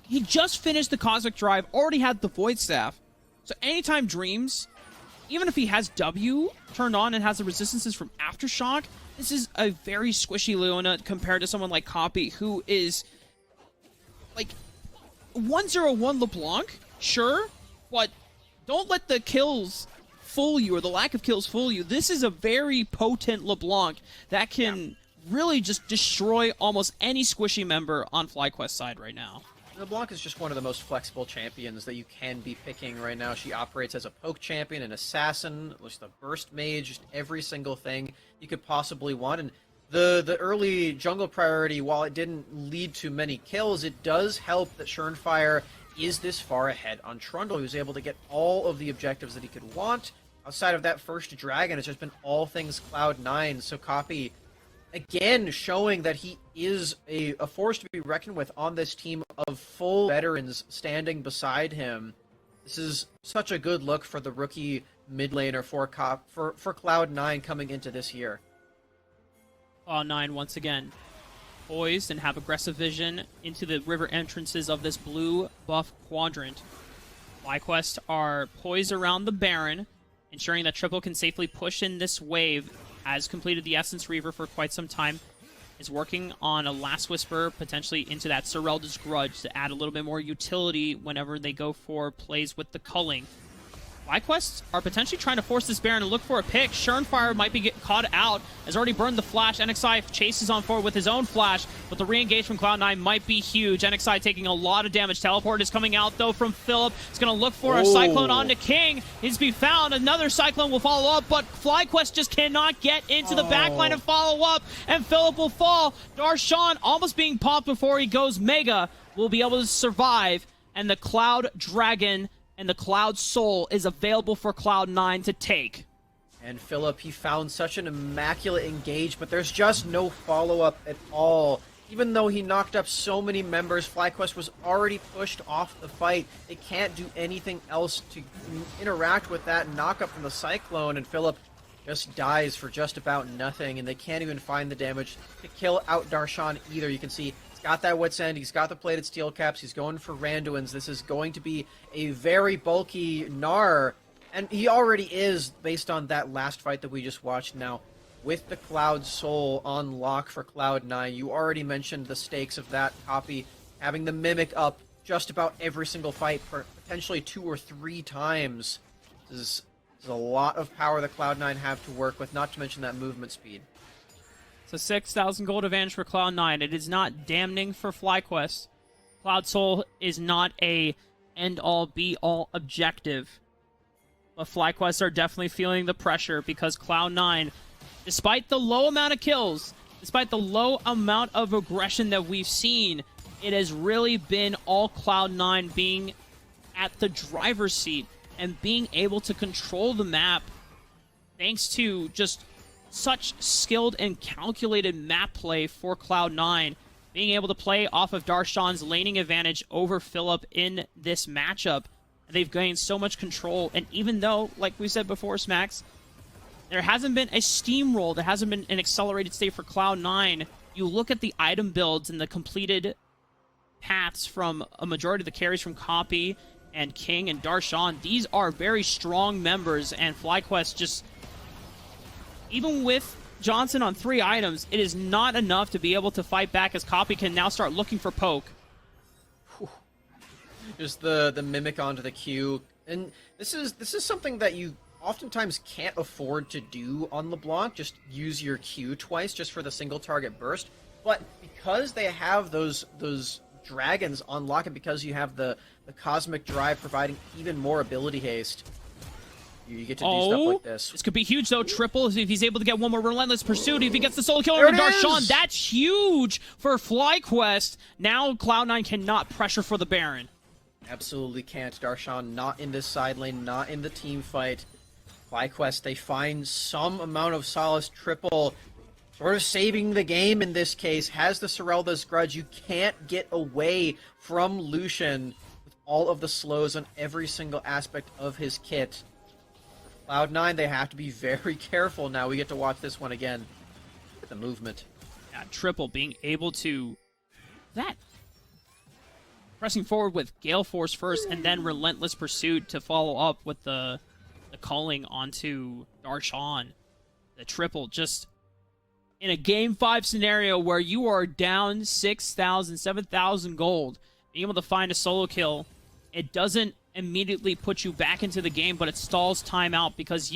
He just finished the Cosmic Drive, already had the Void Staff. So anytime Dreams, even if he has W turned on and has the resistances from Aftershock, this is a very squishy Leona compared to someone like Copy, who is like 101 LeBlanc, sure, but don't let the kills fool you or the lack of kills fool you. This is a very potent LeBlanc that can really just destroy almost any squishy member on FlyQuest side right now. LeBlanc is just one of the most flexible champions that you can be picking right now. She operates as a poke champion, an assassin, just a burst mage, just every single thing you could possibly want. And the early jungle priority, while it didn't lead to many kills, it does help that Surenfire is this far ahead on Trundle, who's able to get all of the objectives that he could want. Outside of that first dragon, it's just been all things Cloud9. So Copy, again, showing that he is a force to be reckoned with on this team of full veterans standing beside him. This is such a good look for the rookie mid laner for Cloud9 coming into this year. Cloud9 once again poised and have aggressive vision into the river entrances of this blue buff quadrant. FlyQuest are poised around the Baron, ensuring that Triple can safely push in this wave. Has completed the Essence Reaver for quite some time, is working on a Last Whisper, potentially into that Serelda's Grudge to add a little bit more utility whenever they go for plays with the culling. FlyQuest are potentially trying to force this Baron to look for a pick. Surenfire might be caught out, has already burned the flash. NXI chases on forward with his own flash, but the re-engage from Cloud9 might be huge. NXI taking a lot of damage. Teleport is coming out, though, from Philip. He's going to look for a Cyclone onto King. He's to be found. Another Cyclone will follow up, but FlyQuest just cannot get into the backline and follow up, and Philip will fall. Darshan, almost being popped before he goes Mega, will be able to survive, and the Cloud Dragon and the Cloud Soul is available for Cloud9 to take. And Philip, he found such an immaculate engage, but there's just no follow-up at all. Even though he knocked up so many members, FlyQuest was already pushed off the fight. They can't do anything else to interact with that knockup from the Cyclone, and Philip just dies for just about nothing, and they can't even find the damage to kill out Darshan either. You can see he's got that Wit's End, he's got the plated steel caps, he's going for Randuins. This is going to be a very bulky Gnar, and he already is, based on that last fight that we just watched. Now, with the Cloud Soul on lock for Cloud9, you already mentioned the stakes of that copy, having the Mimic up just about every single fight, potentially 2 or 3 times. This is a lot of power that Cloud9 have to work with, not to mention that movement speed. It's a 6,000 gold advantage for Cloud9. It is not damning for FlyQuest. Cloud Soul is not a end-all, be-all objective. But FlyQuest are definitely feeling the pressure because Cloud9, despite the low amount of kills, despite the low amount of aggression that we've seen, it has really been all Cloud9 being at the driver's seat and being able to control the map thanks to just such skilled and calculated map play for Cloud9, being able to play off of Darshan's laning advantage over Philip in this matchup. They've gained so much control, and even though, like we said before, Smacks, there hasn't been a steamroll, there hasn't been an accelerated state for Cloud9, you look at the item builds and the completed paths from a majority of the carries from Copy and King and Darshan, these are very strong members, and FlyQuest just, even with Johnson on 3 items, it is not enough to be able to fight back, as Copy can now start looking for poke. Just the Mimic onto the Q, and this is something that you oftentimes can't afford to do on LeBlanc. Just use your Q twice just for the single target burst. But because they have those dragons on lock, and because you have the Cosmic Drive providing even more ability haste, you get to do stuff like this. This could be huge, though. Triple, if he's able to get one more Relentless Pursuit, if he gets the solo kill There over it Darshan, is! that's huge for FlyQuest. Now Cloud9 cannot pressure for the Baron. Absolutely can't. Darshan not in this side lane, not in the team fight. FlyQuest, they find some amount of solace. Triple, sort of saving the game in this case, has the Serelda's Grudge. You can't get away from Lucian with all of the slows on every single aspect of his kit. Cloud9, they have to be very careful now. We get to watch this one again. The movement. Yeah, Triple being able to... pressing forward with Gale Force first, and then Relentless Pursuit to follow up with the calling onto Darshan. The Triple just in a Game 5 scenario where you are down 6,000, 7,000 gold, being able to find a solo kill, it doesn't immediately put you back into the game, but it stalls time out, because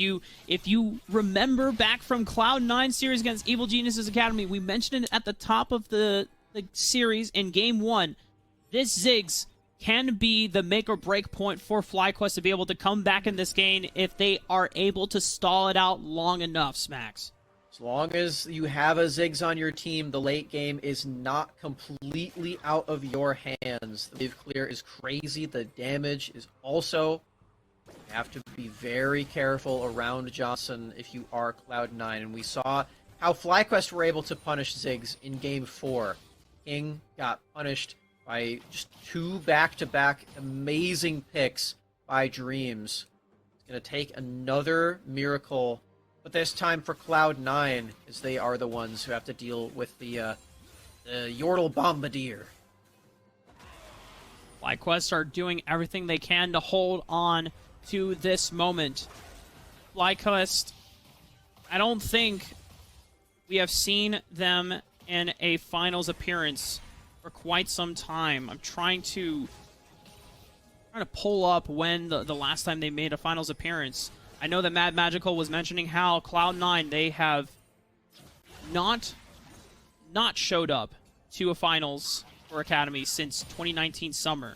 if you remember back from Cloud9 series against Evil Geniuses Academy, we mentioned it at the top of the series in Game 1, this Ziggs can be the make or break point for FlyQuest to be able to come back in this game if they are able to stall it out long enough, Smacks. As long as you have a Ziggs on your team, the late game is not completely out of your hands. The wave clear is crazy. The damage is also... You have to be very careful around Johnson if you are Cloud9. And we saw how FlyQuest were able to punish Ziggs in Game 4. King got punished by just 2 back-to-back amazing picks by Dreams. It's going to take another miracle, but this time for Cloud9, as they are the ones who have to deal with the Yordle Bombardier. FlyQuest are doing everything they can to hold on to this moment. FlyQuest, I don't think we have seen them in a finals appearance for quite some time. I'm trying to pull up when the last time they made a finals appearance. I know that Mad Magical was mentioning how Cloud9, they have not showed up to a finals for Academy since 2019 summer.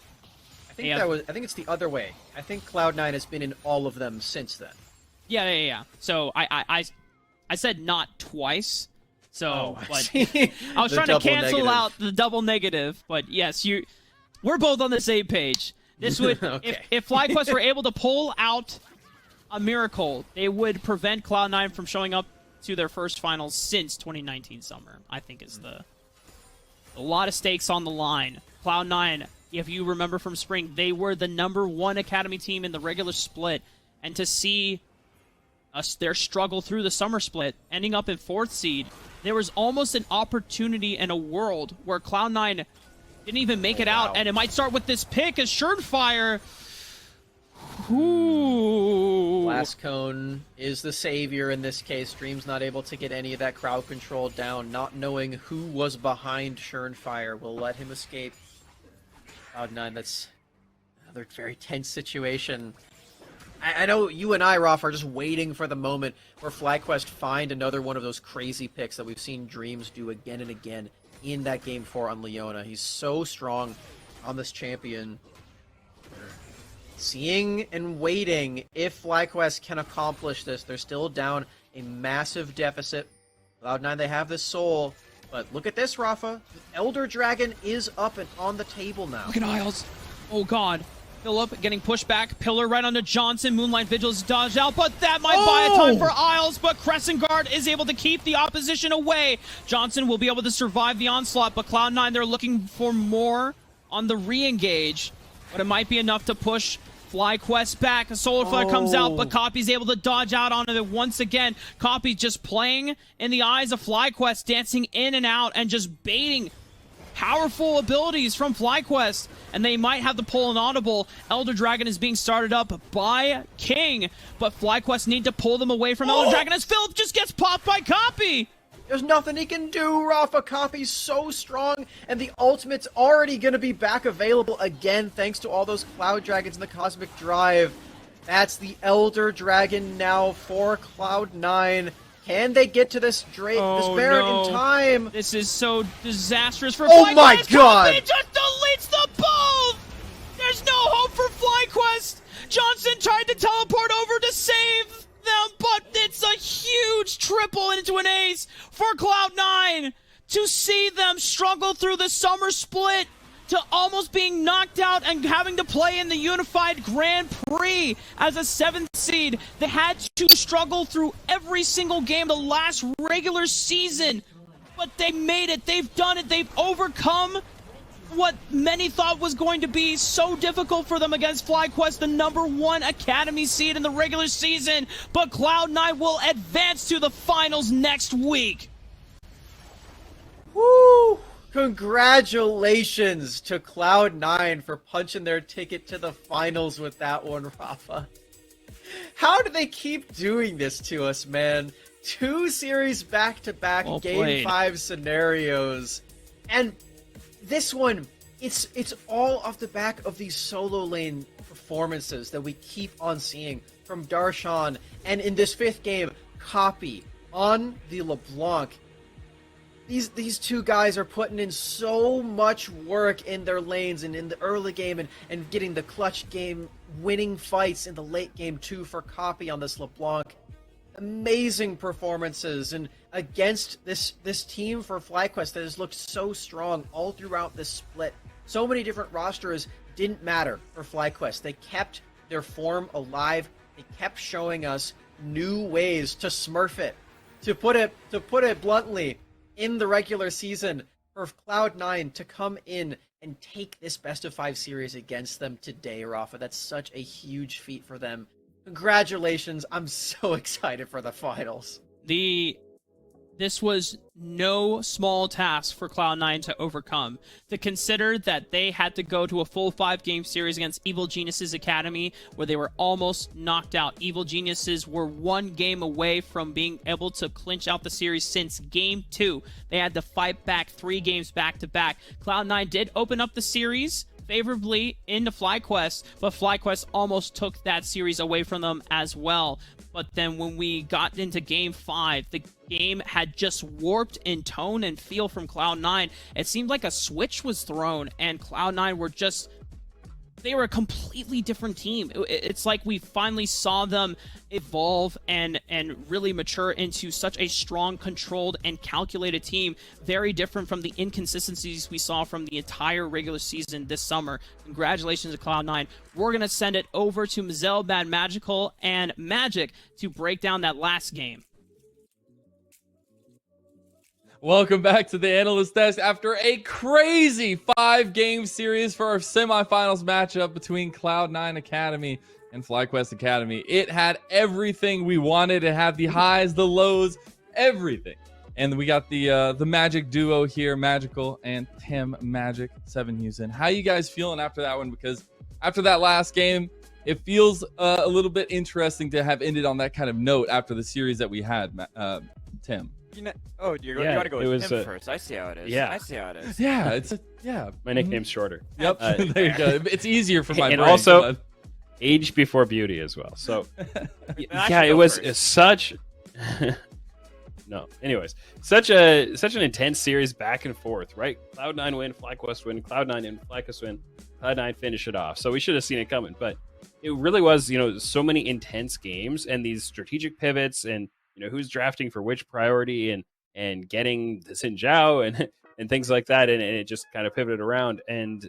I think it's the other way. I think Cloud9 has been in all of them since then. Yeah. So I said not twice. So, but I was The trying to double cancel negative. out the double negative. But yes, we're both on the same page. This would, Okay. if FlyQuest were able to pull out a miracle, they would prevent Cloud9 from showing up to their first finals since 2019 summer. I think is a lot of stakes on the line. Cloud9, if you remember from spring, they were the #1 academy team in the regular split, and to see their struggle through the summer split, ending up in 4th seed, there was almost an opportunity in a world where Cloud9 didn't even make it out, and it might start with this pick as Suredfire. Ooh. Blast Cone is the savior in this case. Dream's not able to get any of that crowd control down, not knowing who was behind Suredfire will let him escape. Cloud9, that's another very tense situation. I know you and I, Roth, are just waiting for the moment where FlyQuest find another one of those crazy picks that we've seen Dreams do again and again in that Game 4 on Leona. He's so strong on this champion. Seeing and waiting if FlyQuest can accomplish this. They're still down a massive deficit. Cloud9, they have this soul. But look at this, Rafa. Elder Dragon is up and on the table now. Look at Isles. Oh, God. Philip getting pushed back. Pillar right onto Johnson. Moonlight Vigil is dodged out, but that might buy a time for Isles. But Crescent Guard is able to keep the opposition away. Johnson will be able to survive the onslaught, but Cloud9, they're looking for more on the re-engage. But it might be enough to push FlyQuest back. A Solar Flare comes out, but Copy's able to dodge out onto it once again. Copy just playing in the eyes of FlyQuest, dancing in and out and just baiting powerful abilities from FlyQuest, and they might have to pull an audible. Elder Dragon is being started up by King, but FlyQuest need to pull them away from Elder Dragon as Philip just gets popped by Copy. There's nothing he can do, Rafa. Copy's so strong, and the ultimate's already going to be back available again thanks to all those Cloud Dragons and the Cosmic Drive. That's the Elder Dragon now for Cloud9. Can they get to this Baron in time? This is so disastrous for Oh FlyQuest. my God! Copy just deletes the both! There's no hope for FlyQuest! Johnson tried to teleport over to save them, but it's a huge triple into an ace for Cloud9 to see them struggle through the summer split to almost being knocked out and having to play in the Unified Grand Prix as a 7th seed. They had to struggle through every single game the last regular season, but they made it. They've done it. They've overcome what many thought was going to be so difficult for them against FlyQuest, the #1 Academy seed in the regular season. But Cloud9 will advance to the finals next week. Woo! Congratulations to Cloud9 for punching their ticket to the finals with that one, Rafa. How do they keep doing this to us, man? 2 series back-to-back Game 5 scenarios. And this one, it's all off the back of these solo lane performances that we keep on seeing from Darshan. And in this 5th game, Copy on the LeBlanc. These 2 guys are putting in so much work in their lanes and in the early game and getting the clutch game winning fights in the late game too for Copy on this LeBlanc. Amazing performances and against this team for FlyQuest that has looked so strong all throughout this split. So many different rosters didn't matter for FlyQuest. They kept their form alive. They kept showing us new ways to smurf it. To put it bluntly, in the regular season, for Cloud9 to come in and take this best-of-5 series against them today, Rafa. That's such a huge feat for them. Congratulations. I'm so excited for the finals. This was no small task for Cloud9 to overcome. To consider that they had to go to a full 5-game series against Evil Geniuses Academy, where they were almost knocked out. Evil Geniuses were 1 game away from being able to clinch out the series since Game 2. They had to fight back 3 games back-to-back. Cloud9 did open up the series favorably into FlyQuest, but FlyQuest almost took that series away from them as well. But then when we got into Game 5, the game had just warped in tone and feel from Cloud9. It seemed like a switch was thrown, and Cloud9 were just they were a completely different team. It's like we finally saw them evolve and really mature into such a strong, controlled, and calculated team. Very different from the inconsistencies we saw from the entire regular season this summer. Congratulations to Cloud9. We're going to send it over to Mazel, Bad Magical, and Magic to break down that last game. Welcome back to the Analyst Desk after a crazy 5-game series for our semifinals matchup between Cloud9 Academy and FlyQuest Academy. It had everything we wanted. It had the highs, the lows, everything. And we got the Magic duo here, Magical and Tim Magic 7 Houston. How you guys feeling after that one? Because after that last game, it feels a little bit interesting to have ended on that kind of note after the series that we had, Tim. You know, you got to go with him first. I see how it is. Yeah. I see how it is. Yeah, My nickname's shorter. Yep, there you go. It's easier for my and brain. also, age before beauty as well. So, yeah, it was such. No, anyways, such an intense series back and forth, right? Cloud9 win, FlyQuest win, Cloud9 and FlyQuest win, Cloud9 finish it off. So we should have seen it coming, but it really was, so many intense games and these strategic pivots and who's drafting for which priority and getting the Xin Zhao and things like that, and it just kind of pivoted around. And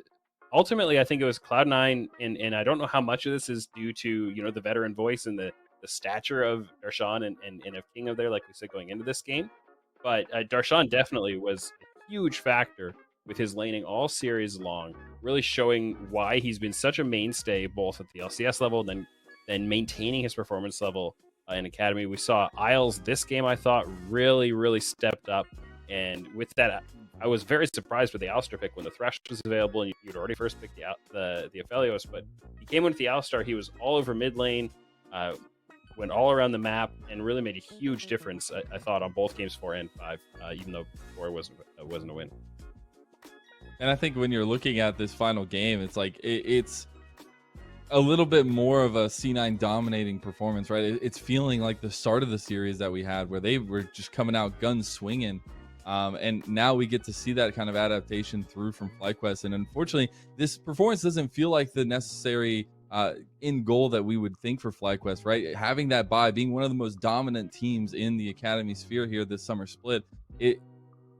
ultimately, I think it was Cloud9, and I don't know how much of this is due to the veteran voice and the stature of Darshan and of King of there, like we said going into this game. But Darshan definitely was a huge factor with his laning all series long, really showing why he's been such a mainstay both at the LCS level, then maintaining his performance level in Academy. We saw Isles this game, I thought, really stepped up. And with that, I was very surprised with the Alistar pick when the Thresh was available and you'd already first picked the FLYA. But he came in with the Alistar. He was all over mid lane, went all around the map, and really made a huge difference, I thought, on both games 4 and 5, even though 4 wasn't a win. And I think when you're looking at this final game, it's like it's a little bit more of a C9 dominating performance, right? It's feeling like the start of the series that we had where they were just coming out guns swinging. And now we get to see that kind of adaptation through from FlyQuest. And unfortunately, this performance doesn't feel like the necessary end goal that we would think for FlyQuest, right? Having that bye, being one of the most dominant teams in the Academy sphere here this summer split,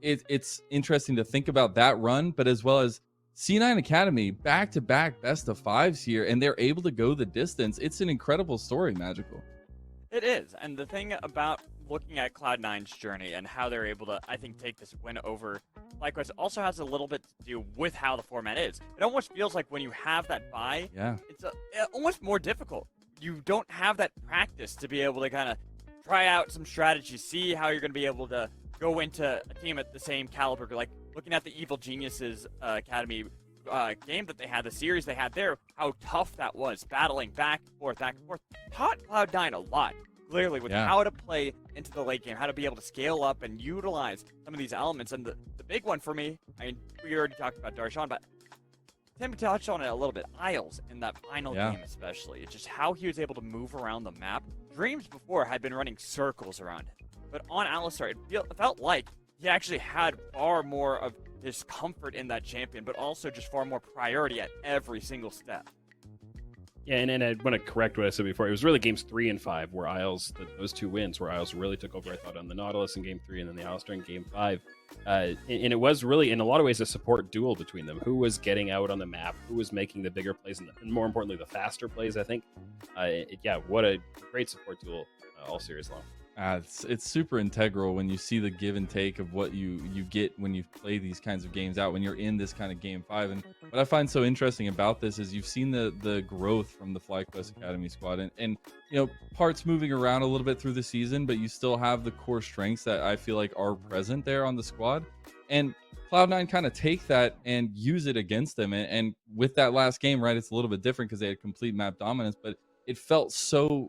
it's interesting to think about that run, but as well as C9 Academy back-to-back best of 5s here, and they're able to go the distance. It's an incredible story, Magical. It is, and the thing about looking at Cloud9's journey and how they're able to, I think, take this win over FlyQuest also has a little bit to do with how the format is. It almost feels like when you have that bye, it's almost more difficult. You don't have that practice to be able to kind of try out some strategies, see how you're going to be able to go into a team at the same caliber, like looking at the Evil Geniuses Academy game that they had, the series they had there, how tough that was, battling back and forth, taught Cloud9 a lot, clearly, with how to play into the late game, how to be able to scale up and utilize some of these elements. And the big one for me, I mean, we already talked about Darshan, but Tim touched on it a little bit, Isles in that final game especially. It's just how he was able to move around the map. Dreams before had been running circles around him, but on Alistar, it felt like he actually had far more of his comfort in that champion, but also just far more priority at every single step. Yeah, and I want to correct what I said before. It was really games 3 and 5 where Isles, those 2 wins, where Isles really took over, I thought, on the Nautilus in game 3 and then the Alistar in game 5. And it was really, in a lot of ways, a support duel between them. Who was getting out on the map, who was making the bigger plays, and more importantly, the faster plays, I think. What a great support duel all series long. It's super integral when you see the give and take of what you get when you play these kinds of games out, when you're in this kind of game 5. And what I find so interesting about this is you've seen the growth from the FlyQuest Academy squad, and parts moving around a little bit through the season, but you still have the core strengths that I feel like are present there on the squad. And Cloud9 kind of take that and use it against them. And with that last game, right, it's a little bit different because they had complete map dominance, but it felt so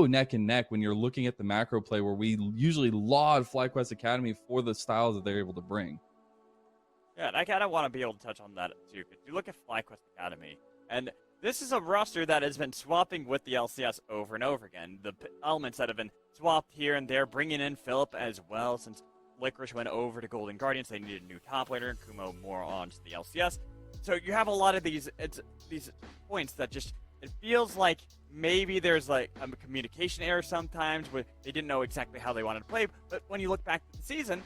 neck and neck when you're looking at the macro play, where we usually laud FlyQuest Academy for the styles that they're able to bring. Yeah, and I kind of want to be able to touch on that too, because you look at FlyQuest Academy, and this is a roster that has been swapping with the LCS over and over again. The elements that have been swapped here and there, bringing in Philip as well, since Licorice went over to Golden Guardians, they needed a new top laner, and Kumo more on to the LCS. so you have a lot of these points that just it feels like maybe there's like a communication error sometimes where they didn't know exactly how they wanted to play. But when you look back at the season,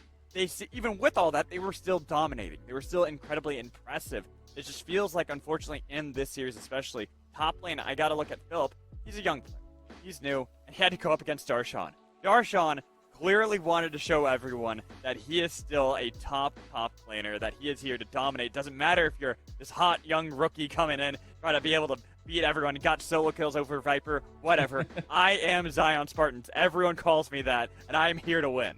even with all that, they were still dominating. They were still incredibly impressive. It just feels like, unfortunately, in this series especially, top lane, I got to look at Philip. He's a young player. He's new, and he had to go up against Darshan. Darshan clearly wanted to show everyone that he is still a top laner, that he is here to dominate. Doesn't matter if you're this hot young rookie coming in, trying to be able to beat everyone, got solo kills over Viper, whatever. I am Zion Spartans. Everyone calls me that, and I am here to win.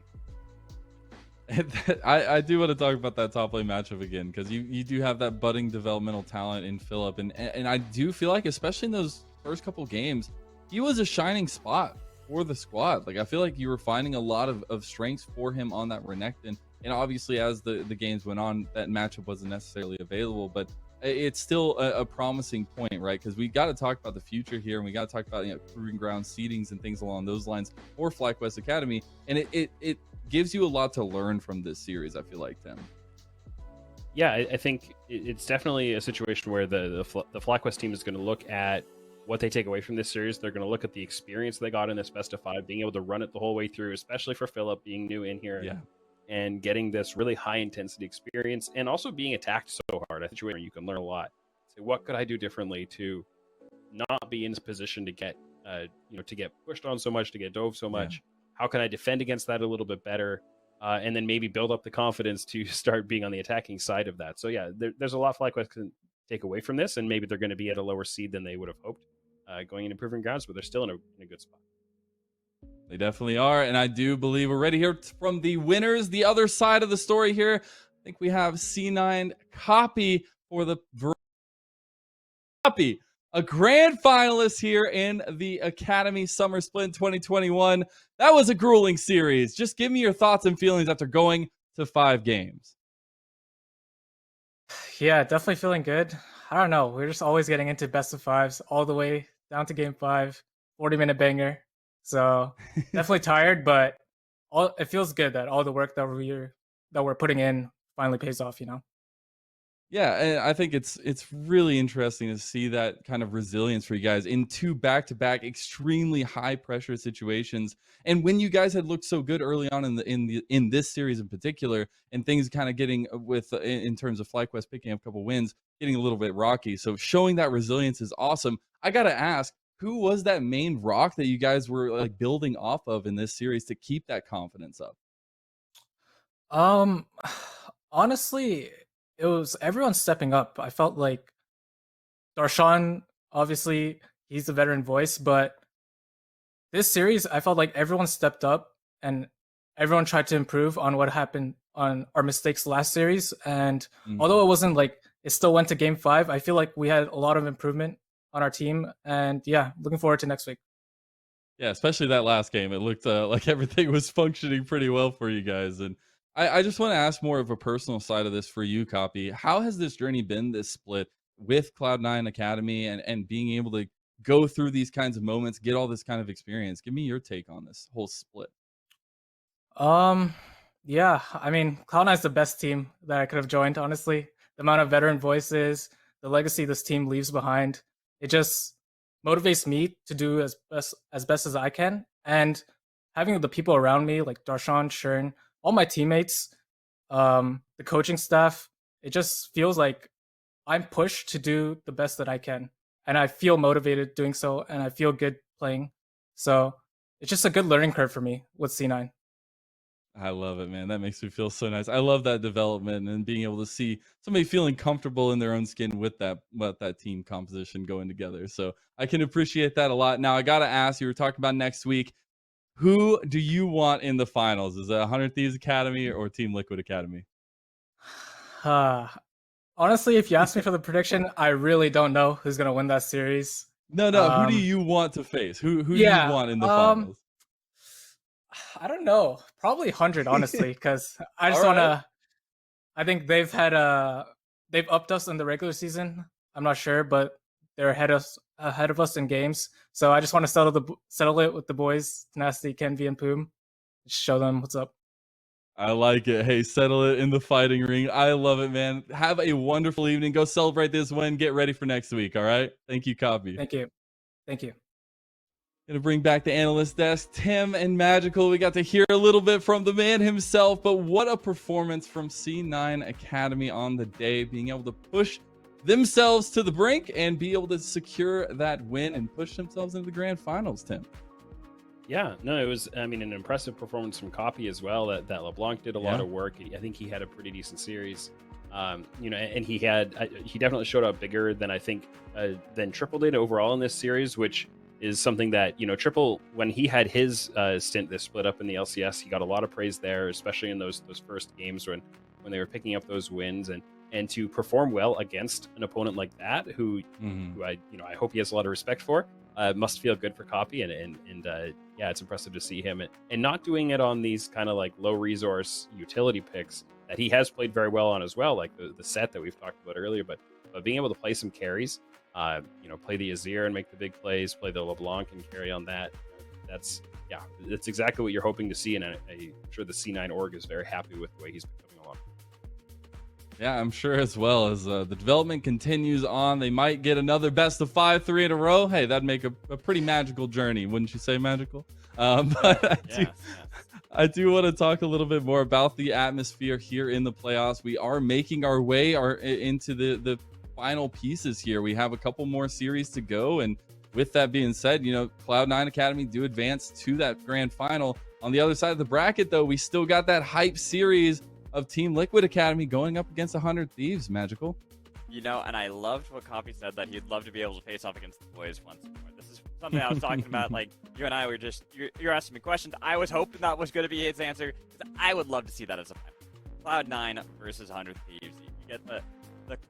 I do want to talk about that top lane matchup again, because you do have that budding developmental talent in Philip, and I do feel like, especially in those first couple games, he was a shining spot for the squad. Like, I feel like you were finding a lot of strengths for him on that Renekton, and obviously as the games went on, that matchup wasn't necessarily available, but it's still a promising point, right? Because we got to talk about the future here, and we got to talk about, you know, proving ground seedings and things along those lines for FlyQuest Academy, and it gives you a lot to learn from this series, I feel like, Tim. Yeah, I think it's definitely a situation where the FlyQuest team is going to look at what they take away from this series. They're going to look at the experience they got in this best of 5, being able to run it the whole way through, especially for Philip being new in here. Yeah. And getting this really high intensity experience, and also being attacked so hard. I think where you can learn a lot. Say, what could I do differently to not be in this position to get, to get pushed on so much, to get dove so much? Yeah. How can I defend against that a little bit better? And then maybe build up the confidence to start being on the attacking side of that. So yeah, there's a lot FlyQuest can take away from this, and maybe they're going to be at a lower seed than they would have hoped going into Proving Grounds, but they're still in a good spot. They definitely are, and I do believe we're ready here from the winners. The other side of the story here, I think we have C9 Copy for the Copy, a grand finalist here in the Academy Summer Split 2021. That was a grueling series. Just give me your thoughts and feelings after going to 5 games. Yeah, definitely feeling good. I don't know. We're just always getting into best of 5s all the way down to game 5, 40-minute banger. So definitely tired, but it feels good that all the work that we're putting in finally pays off, you know? Yeah, and I think it's really interesting to see that kind of resilience for you guys in 2 back-to-back extremely high pressure situations. And when you guys had looked so good early on in this series in particular, and things kind of getting in terms of FlyQuest picking up a couple wins, getting a little bit rocky. So showing that resilience is awesome. I gotta ask, who was that main rock that you guys were like building off of in this series to keep that confidence up? Honestly, it was everyone stepping up. I felt like Darshan, obviously, he's the veteran voice, but this series, I felt like everyone stepped up and everyone tried to improve on what happened on our mistakes last series. And although it wasn't like it still went to game 5, I feel like we had a lot of improvement on our team, and yeah, looking forward to next week. Yeah, especially that last game. It looked like everything was functioning pretty well for you guys. And I just want to ask more of a personal side of this for you, Copy. How has this journey been, this split with Cloud9 Academy, and being able to go through these kinds of moments, get all this kind of experience? Give me your take on this whole split. Yeah, I mean, Cloud9 is the best team that I could have joined, honestly. The amount of veteran voices, the legacy this team leaves behind, it just motivates me to do as best as I can. And having the people around me, like Darshan, Shern, all my teammates, the coaching staff, it just feels like I'm pushed to do the best that I can. And I feel motivated doing so, and I feel good playing. So it's just a good learning curve for me with C9. I love it, man. That makes me feel so nice. I love that development and being able to see somebody feeling comfortable in their own skin with that team composition going together. So I can appreciate that a lot. Now I gotta ask, you were talking about next week. Who do you want in the finals? Is it 100 Thieves Academy or Team Liquid Academy? Honestly, if you ask me for the prediction, I really don't know who's gonna win that series. No. Who do you want to face? Who do you want in the finals? I don't know. Probably 100, honestly, because I just want to. I think they've upped us in the regular season. I'm not sure, but they're ahead of us in games. So I just want to settle it with the boys, Tenacity, Kenvi, and Poom. Just show them what's up. I like it. Hey, settle it in the fighting ring. I love it, man. Have a wonderful evening. Go celebrate this win. Get ready for next week. All right. Thank you, Copy. Thank you. Thank you. Gonna bring back the analyst desk, Tim and Magical. We got to hear a little bit from the man himself, but what a performance from C9 Academy on the day, being able to push themselves to the brink and be able to secure that win and push themselves into the grand finals, Tim. Yeah, no, it was, I mean, an impressive performance from Copy as well. That LeBlanc did a lot of work. I think he had a pretty decent series. You know, and he definitely showed up bigger than I think than Triple did overall in this series, which is something that, you know, Triple, when he had his stint this split up in the LCS, he got a lot of praise there, especially in those first games when they were picking up those wins, and to perform well against an opponent like that, who I hope he has a lot of respect for. Must feel good for Copy, and yeah, it's impressive to see him and not doing it on these kind of like low resource utility picks that he has played very well on as well, like the set that we've talked about earlier, but being able to play some carries, you know, play the Azir and make the big plays, play the LeBlanc and carry on that. That's exactly what you're hoping to see, and I'm sure the C9 org is very happy with the way he's been coming along. Yeah, I'm sure as well. As the development continues on, they might get another best of 5, 3 in a row. Hey, that'd make a pretty magical journey, wouldn't you say, Magical? But I do want to talk a little bit more about the atmosphere here in the playoffs. We are making our way into the final pieces here. We have a couple more series to go, and with that being said, you know, Cloud9 Academy do advance to that grand final. On the other side of the bracket, though, we still got that hype series of Team Liquid Academy going up against 100 Thieves, Magical. You know, and I loved what Copy said, that he'd love to be able to face off against the boys once more. This is something I was talking about. Like, you and I were just, you're asking me questions. I was hoping that was going to be his answer, because I would love to see that as a final. Cloud9 versus 100 Thieves. You get the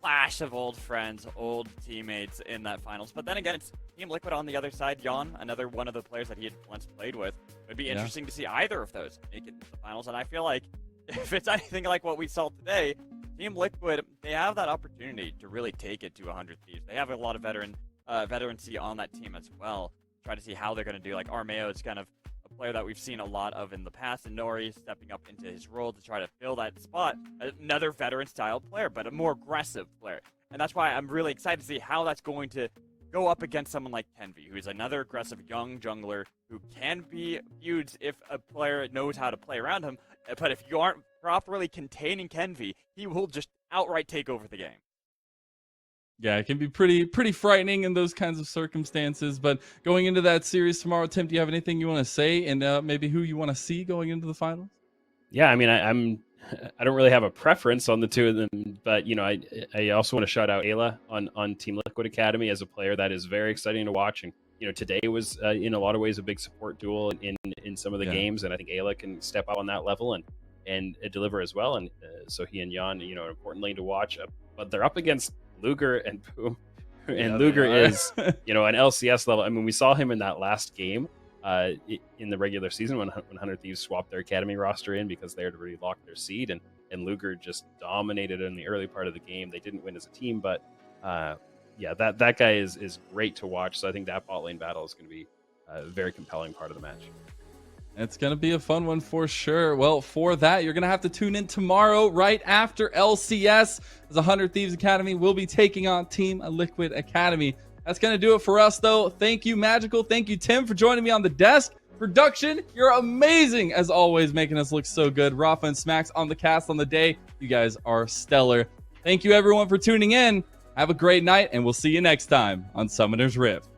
clash of old friends, old teammates in that finals. But then again, it's Team Liquid on the other side. Jan, another one of the players that he had once played with. It would be interesting to see either of those make it to the finals. And I feel like if it's anything like what we saw today, Team Liquid, they have that opportunity to really take it to 100 Thieves. They have a lot of veterancy on that team as well. Try to see how they're going to do. Like, Armeo is kind of a player that we've seen a lot of in the past, and Nori stepping up into his role to try to fill that spot. Another veteran-style player, but a more aggressive player. And that's why I'm really excited to see how that's going to go up against someone like Kenvi, who is another aggressive young jungler who can be feuds if a player knows how to play around him. But if you aren't properly containing Kenvi, he will just outright take over the game. Yeah, it can be pretty frightening in those kinds of circumstances. But going into that series tomorrow, Tim, do you have anything you want to say, and maybe who you want to see going into the finals? Yeah, I mean, I don't really have a preference on the two of them, but you know, I also want to shout out Ayla on Team Liquid Academy as a player that is very exciting to watch. And you know, today was in a lot of ways a big support duel in some of the games, and I think Ayla can step up on that level and deliver as well. And so he and Jan, you know, an important lane to watch. But they're up against Luger and Boom, and Luger is, you know, an LCS level. I mean, we saw him in that last game in the regular season when 100 Thieves swapped their academy roster in because they had already locked their seed, and Luger just dominated in the early part of the game. They didn't win as a team, but yeah, that guy is great to watch. So I think that bot lane battle is going to be a very compelling part of the match. It's going to be a fun one for sure. Well, for that, you're going to have to tune in tomorrow right after LCS, as 100 Thieves Academy will be taking on Team Liquid Academy. That's going to do it for us, though. Thank you, Magical. Thank you, Tim, for joining me on the desk. Production, you're amazing, as always, making us look so good. Rafa and Smacks on the cast on the day. You guys are stellar. Thank you, everyone, for tuning in. Have a great night, and we'll see you next time on Summoner's Rift.